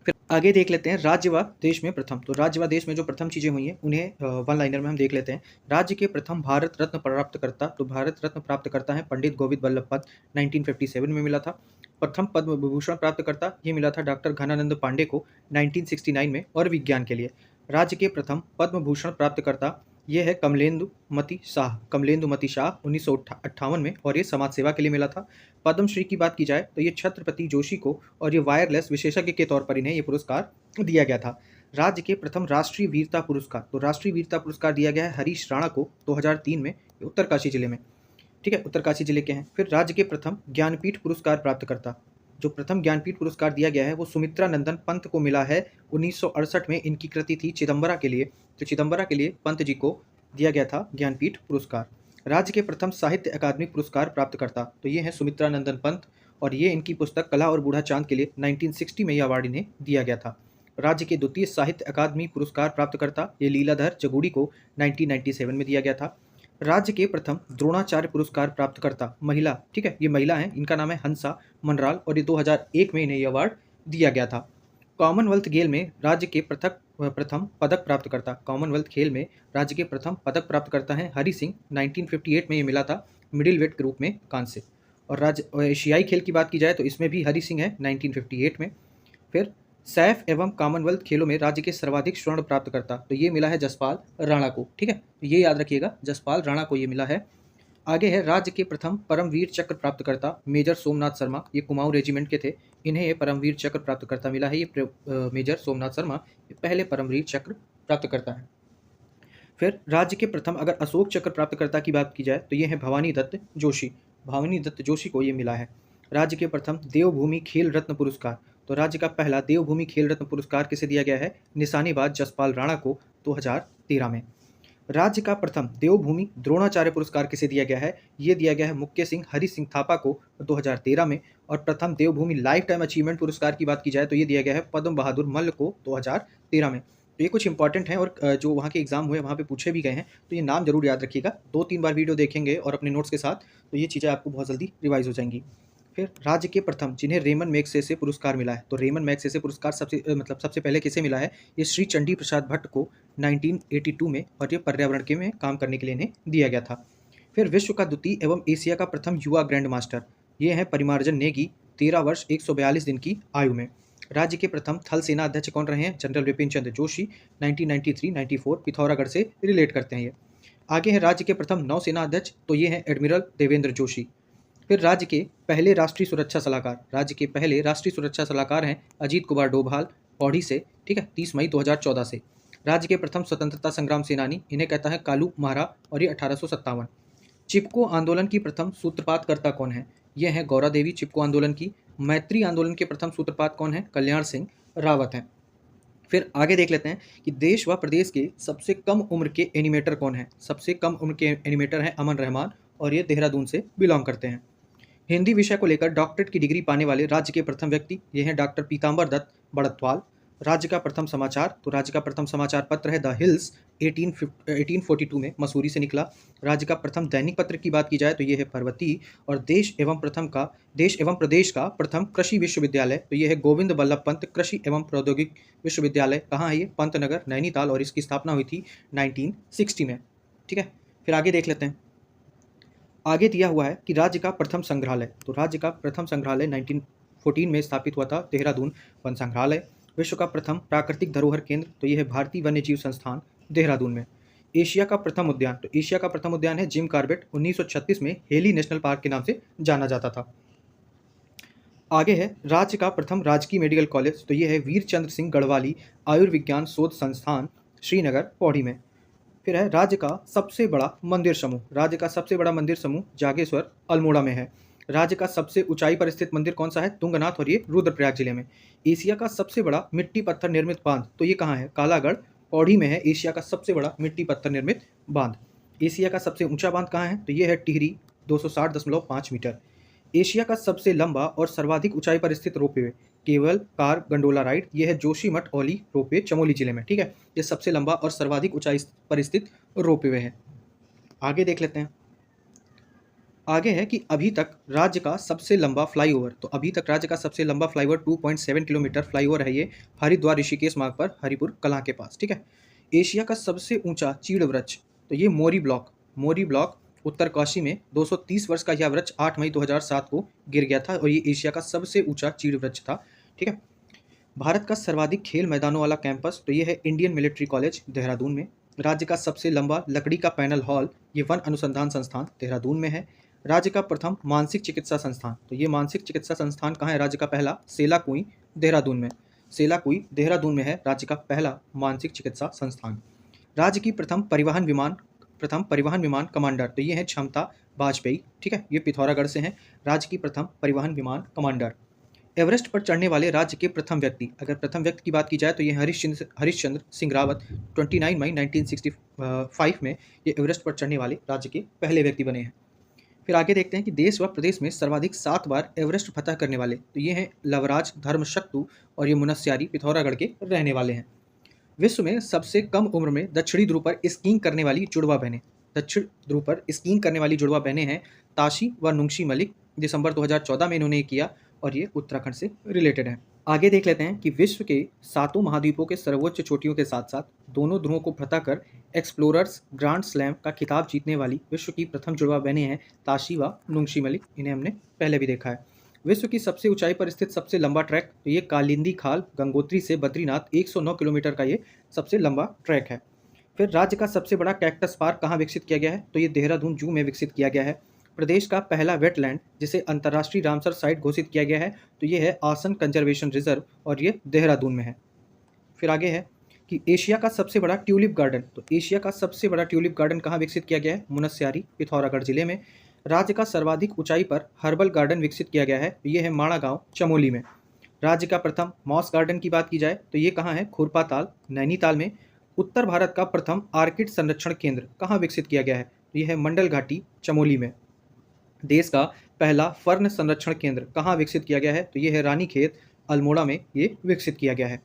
फिर आगे देख लेते हैं राज्य व देश में प्रथम। तो राज्य व देश में जो प्रथम चीज़ें हुई हैं उन्हें वन लाइनर में हम देख लेते हैं। राज्य के प्रथम भारत रत्न प्राप्तकर्ता, तो भारत रत्न प्राप्तकर्ता है पंडित गोविंद बल्लभ पंत, 1957 में मिला था। प्रथम पद्म विभूषण प्राप्तकर्ता ये मिला था डॉक्टर घनानंद पांडे को 1969 में, और विज्ञान के लिए। राज्य के प्रथम पद्म भूषण प्राप्तकर्ता ये है कमलेंदुमती शाह, 1958 में, और ये समाज सेवा के लिए मिला था। पद्मश्री की बात की जाए तो ये छत्रपति जोशी को, और ये वायरलेस विशेषज्ञ के तौर पर इन्हें ये पुरस्कार दिया गया था। राज्य के प्रथम राष्ट्रीय वीरता पुरस्कार, तो राष्ट्रीय वीरता पुरस्कार दिया गया है हरीश राणा को 2003 में, उत्तरकाशी जिले में, ठीक है, उत्तरकाशी जिले के हैं। फिर राज्य के प्रथम ज्ञानपीठ पुरस्कार प्राप्तकर्ता, जो प्रथम ज्ञानपीठ पुरस्कार दिया गया है वो सुमित्रा नंदन पंत को मिला है 1968 में। इनकी कृति थी चिदम्बरा के लिए, तो चिदम्बरा के लिए पंत जी को दिया गया था ज्ञानपीठ पुरस्कार। राज्य के प्रथम साहित्य अकादमी पुरस्कार प्राप्तकर्ता, तो ये हैं सुमित्रा नंदन पंत, और ये इनकी पुस्तक कला और बूढ़ा चांद के लिए 1960 में यह अवार्ड इन्हें दिया गया था। राज्य के द्वितीय साहित्य अकादमी पुरस्कार प्राप्तकर्ता ये लीलाधर जगूड़ी को 1997 में दिया गया था। राज्य के प्रथम द्रोणाचार्य पुरस्कार प्राप्तकर्ता महिला, ठीक है, ये महिला हैं, इनका नाम है हंसा मनराल, और ये 2001 में इन्हें ये अवार्ड दिया गया था। कॉमनवेल्थ खेल में राज्य के प्रथम पदक प्राप्तकर्ता, कॉमनवेल्थ खेल में राज्य के प्रथम पदक प्राप्तकर्ता हैं हरि सिंह, 1958 में ये मिला था मिडिल वेट के रूप में कांस्य। और राज्य एशियाई खेल की बात की जाए तो इसमें भी हरि सिंह है 1958 में। फिर सैफ एवं कॉमनवेल्थ खेलों में राज्य के सर्वाधिक स्वर्ण प्राप्तकर्ता, तो ये मिला है जसपाल राणा को, ठीक है, तो ये याद रखिएगा, जसपाल राणा को ये मिला है। आगे है राज्य के प्रथम परमवीर चक्र प्राप्तकर्ता मेजर सोमनाथ शर्मा, ये कुमाऊं रेजिमेंट के थे, इन्हें ये परमवीर चक्र प्राप्तकर्ता मिला है। ये मेजर सोमनाथ शर्मा ये पहले परमवीर चक्र प्राप्तकर्ता है। फिर राज्य के प्रथम अगर अशोक चक्र प्राप्तकर्ता की बात की जाए तो ये है भवानी दत्त जोशी, भवानी दत्त जोशी को ये मिला है। राज्य के प्रथम देवभूमि खेल रत्न पुरस्कार, तो राज्य का पहला देवभूमि खेल रत्न पुरस्कार किसे दिया गया है, निशानेबाज जसपाल राणा को 2013 में। राज्य का प्रथम देवभूमि द्रोणाचार्य पुरस्कार किसे दिया गया है, ये दिया गया है मुक्के सिंह हरि सिंह थापा को 2013 में। और प्रथम देवभूमि लाइफ टाइम अचीवमेंट पुरस्कार की बात की जाए तो ये दिया गया है पद्म बहादुर मल्ल को 2013 में। तो ये कुछ इंपॉर्टेंट हैं, और जो वहाँ के एग्जाम हुए वहाँ पे पूछे भी गए हैं, तो ये नाम जरूर याद रखिएगा। 2-3 बार वीडियो देखेंगे और अपने नोट्स के साथ, तो ये चीज़ें आपको बहुत जल्दी रिवाइज हो जाएंगी। फिर राज्य के प्रथम जिन्हें रेमन मैग्सेसे पुरस्कार मिला है, तो रेमन मैग्सेसे पुरस्कार सबसे पहले किसे मिला है, ये श्री चंडी प्रसाद भट्ट को 1982 में, और ये पर्यावरण के में काम करने के लिए इन्हें दिया गया था। फिर विश्व का द्वितीय एवं एशिया का प्रथम युवा ग्रैंड मास्टर, ये हैं परिमार्जन नेगी, 13 वर्ष 142 दिन की आयु में। राज्य के प्रथम थल सेना अध्यक्ष कौन रहे हैं, जनरल विपिन चंद्र जोशी, 1993-94 पिथौरागढ़ से रिलेट करते हैं ये। आगे है राज्य के प्रथम नौसेना अध्यक्ष, तो ये हैं एडमिरल देवेंद्र जोशी। फिर राज्य के पहले राष्ट्रीय सुरक्षा सलाहकार, राज्य के पहले राष्ट्रीय सुरक्षा सलाहकार हैं अजीत कुमार डोभाल, पौड़ी से, ठीक है, 30 मई 2014 से। राज्य के प्रथम स्वतंत्रता संग्राम सेनानी, इन्हें कहता है कालू महारा, और ये 1857। चिपको आंदोलन की प्रथम सूत्रपातकर्ता कौन है, ये हैं गौरा देवी चिपको आंदोलन की। मैत्री आंदोलन के प्रथम सूत्रपात कौन है, कल्याण सिंह रावत हैं। फिर आगे देख लेते हैं कि देश व प्रदेश के सबसे कम उम्र के एनिमेटर कौन है। सबसे कम उम्र के एनिमेटर हैं अमन रहमान और ये देहरादून से बिलोंग करते हैं। हिंदी विषय को लेकर डॉक्टरेट की डिग्री पाने वाले राज्य के प्रथम व्यक्ति ये हैं डॉक्टर पीताम्बर दत्त बड़त्वाल। राज्य का प्रथम समाचार, तो राज्य का प्रथम समाचार पत्र है द हिल्स, 1842 में मसूरी से निकला। राज्य का प्रथम दैनिक पत्र की बात की जाए तो ये है पर्वती। और देश एवं प्रदेश का प्रथम कृषि विश्वविद्यालय तो ये है गोविंद बल्लभ पंत कृषि एवं प्रौद्योगिक विश्वविद्यालय। कहाँ है ये? पंतनगर, नैनीताल, और इसकी स्थापना हुई थी 1960 में। ठीक है, फिर आगे देख लेते हैं। आगे दिया हुआ है कि राज्य का प्रथम संग्रहालय, तो राज्य का प्रथम संग्रहालय 1914 में स्थापित हुआ था, देहरादून वन संग्रहालय। विश्व का प्रथम प्राकृतिक धरोहर केंद्र तो यह है भारतीय वन्य जीव संस्थान, देहरादून में। एशिया का प्रथम उद्यान, तो एशिया का प्रथम उद्यान है जिम कॉर्बेट, 1936 में हेली नेशनल पार्क के नाम से जाना जाता था। आगे है राज्य का प्रथम राजकीय मेडिकल कॉलेज, तो यह है वीर चंद्र सिंह गढ़वाली आयुर्विज्ञान शोध संस्थान, श्रीनगर, पौड़ी में। फिर है राज्य का सबसे बड़ा मंदिर समूह, राज्य का सबसे बड़ा मंदिर समूह जागेश्वर, अल्मोड़ा में है। राज्य का सबसे ऊंचाई पर स्थित मंदिर कौन सा है? तुंगनाथ, और ये रुद्रप्रयाग जिले में। एशिया का सबसे बड़ा मिट्टी पत्थर निर्मित बांध, तो ये कहाँ है? कालागढ़, पौड़ी में है एशिया का सबसे बड़ा मिट्टी पत्थर निर्मित बांध। एशिया का सबसे ऊंचा बांध कहाँ है? तो ये है टिहरी, 260.5 मीटर। एशिया का सबसे लंबा और सर्वाधिक ऊंचाई पर स्थित रोपवे, केवल कार गंडोला राइड, यह है जोशीमठ ओली रोपवे, चमोली जिले में। ठीक है, ये सबसे लंबा और सर्वाधिक ऊंचाई पर स्थित रोपवे है। आगे देख लेते हैं। आगे है कि अभी तक राज्य का सबसे लंबा फ्लाईओवर, तो अभी तक राज्य का सबसे लंबा फ्लाईओवर 2.7 किलोमीटर फ्लाईओवर है ये, हरिद्वार ऋषिकेश मार्ग पर हरिपुर कलां के पास। ठीक है, एशिया का सबसे ऊंचा चीड़ वृक्ष, तो ये मोरी ब्लॉक उत्तरकाशी में 230 वर्ष का यह वृक्ष 8 मई 2007 को गिर गया था और ये एशिया का सबसे ऊंचा चीड़ वृक्ष था। ठीक है, भारत का सर्वाधिक खेल मैदानों वाला कैंपस, तो ये है इंडियन मिलिट्री कॉलेज, देहरादून में। राज्य का सबसे लंबा लकड़ी का पैनल हॉल, ये वन अनुसंधान संस्थान, देहरादून में है। राज्य का प्रथम मानसिक चिकित्सा संस्थान, तो ये मानसिक चिकित्सा संस्थान कहाँ है? राज्य का पहला सेलाकुई, देहरादून में। सेलाकुई देहरादून में है राज्य का पहला मानसिक चिकित्सा संस्थान। राज्य की प्रथम परिवहन विमान कमांडर, तो ये है क्षमता वाजपेयी। ठीक है, ये पिथौरागढ़ से हैं, राज्य की प्रथम परिवहन विमान कमांडर। एवरेस्ट पर चढ़ने वाले राज्य के प्रथम व्यक्ति, अगर प्रथम व्यक्ति की बात की जाए तो ये हरीशचंद्र सिंह रावत, 29 मई 1965 में ये एवरेस्ट पर चढ़ने वाले राज्य के पहले व्यक्ति बने हैं। फिर आगे देखते हैं कि देश व प्रदेश में सर्वाधिक 7 बार एवरेस्ट फतह करने वाले, तो ये हैं लवराज धर्मशक्तु और ये मुनस्यारी पिथौरागढ़ के रहने वाले हैं। विश्व में सबसे कम उम्र में दक्षिणी ध्रुव पर स्कीइंग करने वाली जुड़वा बहनें, दक्षिण ध्रुव पर स्कीइंग करने वाली जुड़वा बहनें हैं ताशी व नुंगशी मलिक, दिसंबर 2014 में इन्होंने किया और ये उत्तराखंड से रिलेटेड है। आगे देख लेते हैं कि विश्व के 7 महाद्वीपों के सर्वोच्च चोटियों के साथ साथ दोनों ध्रुवों को फतह कर एक्सप्लोरर्स ग्रांड स्लैम का खिताब जीतने वाली विश्व की प्रथम जुड़वा बहनें हैं ताशी व नुंगशी मलिक, इन्हें हमने पहले भी देखा है। विश्व की सबसे ऊंचाई पर स्थित सबसे लंबा ट्रैक, तो ये कालिंदी खाल गंगोत्री से बद्रीनाथ 109 किलोमीटर का ये सबसे लंबा ट्रैक है। फिर राज्य का सबसे बड़ा कैक्टस पार्क कहाँ विकसित किया गया है? तो ये देहरादून जू में विकसित किया गया है। प्रदेश का पहला वेटलैंड जिसे अंतर्राष्ट्रीय रामसर साइट घोषित किया गया है, तो ये है आसन कंजर्वेशन रिजर्व और ये देहरादून में है। फिर आगे है कि एशिया का सबसे बड़ा ट्यूलिप गार्डन, तो एशिया का सबसे बड़ा ट्यूलिप गार्डन कहाँ विकसित किया गया है? मुनस्यारी, पिथौरागढ़ जिले में। राज्य का सर्वाधिक ऊंचाई पर हर्बल गार्डन विकसित किया गया है, तो ये है माणा गांव, चमोली में। राज्य का प्रथम मॉस गार्डन की बात की जाए तो ये कहाँ है? खुरपाताल, नैनीताल में। उत्तर भारत का प्रथम आर्किड संरक्षण केंद्र कहाँ विकसित किया गया है? तो यह है मंडल घाटी, चमोली में। देश का पहला फर्न संरक्षण केंद्र कहाँ विकसित किया गया है? तो ये है रानीखेत, अल्मोड़ा में ये विकसित किया गया है।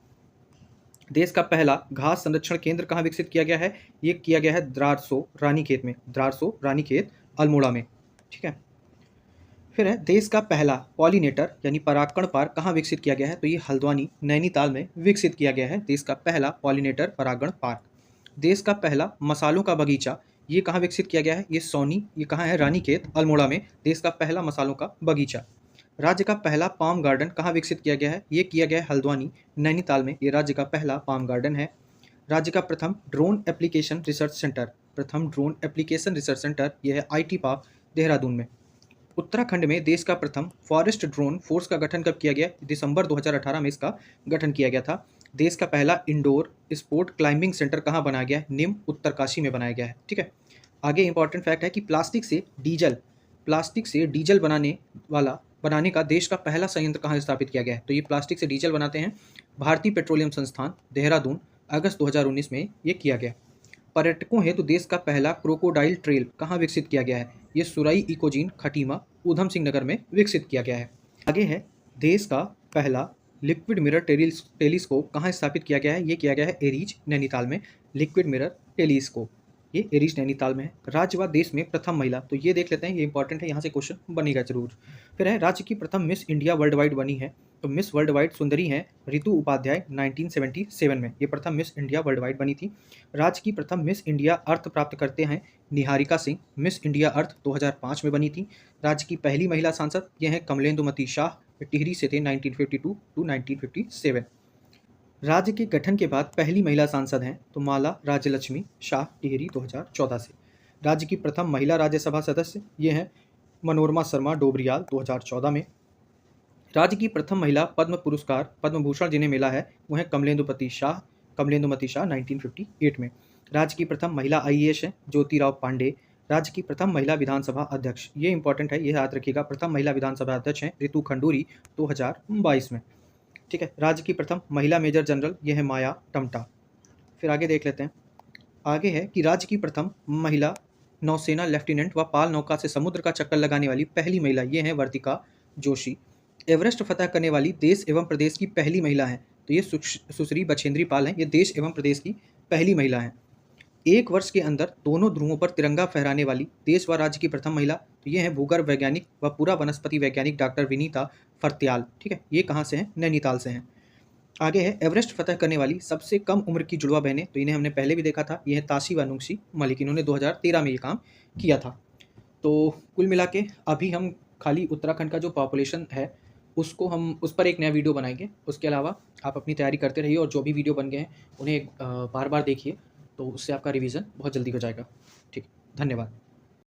देश का पहला घास संरक्षण केंद्र कहाँ विकसित किया गया है? ये किया गया है द्रारसो रानीखेत में, द्रारसो रानीखेत, अल्मोड़ा में। ठीक है, फिर है देश का पहला पॉलिनेटर यानी परागकण पार्क कहाँ विकसित किया गया है? तो ये हल्द्वानी, नैनीताल में विकसित किया गया है देश का पहला पॉलिनेटर परागण पार्क। देश का पहला मसालों का बगीचा, ये कहाँ विकसित किया गया है? ये सोनी, ये कहाँ है? रानीखेत, अल्मोड़ा में, देश का पहला मसालों का बगीचा। राज्य का पहला पाम गार्डन कहाँ विकसित किया गया है? ये किया गया है हल्द्वानी, नैनीताल में, ये राज्य का पहला पाम गार्डन है। राज्य का प्रथम ड्रोन एप्लीकेशन रिसर्च सेंटर, यह है IT पार्क, देहरादून में। उत्तराखंड में देश का प्रथम फॉरेस्ट ड्रोन फोर्स का गठन कब किया गया? दिसंबर 2018 में इसका गठन किया गया था। देश का पहला इंडोर स्पोर्ट क्लाइंबिंग सेंटर कहाँ बनाया गया है? निम, उत्तरकाशी में बनाया गया है। ठीक है, आगे इंपॉर्टेंट फैक्ट है कि प्लास्टिक से डीजल बनाने वाला बनाने का देश का पहला संयंत्र कहाँ स्थापित किया गया है? तो ये प्लास्टिक से डीजल बनाते हैं। भारतीय पेट्रोलियम संस्थान, देहरादून, अगस्त 2019 में ये किया गया। पर्यटकों हेतु देश का पहला क्रोकोडाइल ट्रेल कहाँ विकसित किया गया है? ये सुराई इकोजीन खटीमा, ऊधम सिंह नगर में विकसित किया गया है। आगे है, देश का पहला लिक्विड मिरर टेलीस्कोप कहाँ स्थापित किया गया है? ये किया गया है एरीज, नैनीताल में। लिक्विड मिरर टेलीस्कोप ये एरीज, नैनीताल में है। राज्य व देश में प्रथम महिला, तो ये देख लेते हैं, ये इंपॉर्टेंट है, यहाँ से क्वेश्चन बनेगा जरूर। फिर है, राज्य की प्रथम मिस इंडिया वर्ल्ड वाइड बनी है, तो मिस वर्ल्ड वाइड सुंदरी हैं रितु उपाध्याय 1977 में, ये प्रथम मिस इंडिया वर्ल्ड वाइड बनी थी। राज्य की प्रथम मिस इंडिया अर्थ प्राप्त करते हैं निहारिका सिंह, मिस इंडिया अर्थ 2005 में बनी थी। राज्य की पहली महिला सांसद ये हैं कमलेंदुमती शाह, टिहरी से थे 1952 टू 1957। राज्य के गठन के बाद पहली महिला सांसद हैं तो माला राज्यलक्ष्मी शाह, टिहरी 2014 से। राज्य की प्रथम महिला राज्यसभा सदस्य ये हैं मनोरमा शर्मा, डोबरियाल 2014 में। राज्य की प्रथम महिला पद्म पुरस्कार पद्म भूषण जिन्हें मिला है वो हैं कमलेंदुमती शाह 1958 में। राज्य की प्रथम महिला IAS हैं ज्योतिराव पांडे। राज्य की प्रथम महिला विधानसभा अध्यक्ष, ये इंपॉर्टेंट है, ये याद रखिएगा, प्रथम महिला विधानसभा अध्यक्ष हैं रितु खंडूरी 2022 में। ठीक है, राज्य की प्रथम महिला मेजर जनरल ये है माया टमटा। फिर आगे देख लेते हैं। आगे है कि राज्य की प्रथम महिला नौसेना लेफ्टिनेंट व पाल नौका से समुद्र का चक्कर लगाने वाली पहली महिला ये हैं वर्तिका जोशी। एवरेस्ट फतह करने वाली देश एवं प्रदेश की पहली महिला हैं तो ये सुश्री बछेंद्री पाल हैं, ये देश एवं प्रदेश की पहली महिला हैं। एक वर्ष के अंदर दोनों ध्रुवों पर तिरंगा फहराने वाली देश व राज्य की प्रथम महिला तो ये हैं भूगर्भ वैज्ञानिक व पूरा वनस्पति वैज्ञानिक डॉक्टर विनीता फर्त्याल। ठीक है, ये कहाँ से हैं? नैनीताल से हैं। आगे है, एवरेस्ट फतह करने वाली सबसे कम उम्र की जुड़वा बहनें, तो इन्हें हमने पहले भी देखा था, ये है ताशी व नुंगशी मलिक, इन्होंने 2013 में ये काम किया था। तो कुल मिला के अभी हम खाली उत्तराखंड का जो पॉपुलेशन है उसको हम उस पर एक नया वीडियो बनाएंगे। उसके अलावा आप अपनी तैयारी करते रहिए और जो भी वीडियो बन गए हैं उन्हें बार बार देखिए, तो उससे आपका रिवीजन बहुत जल्दी हो जाएगा। ठीक, धन्यवाद।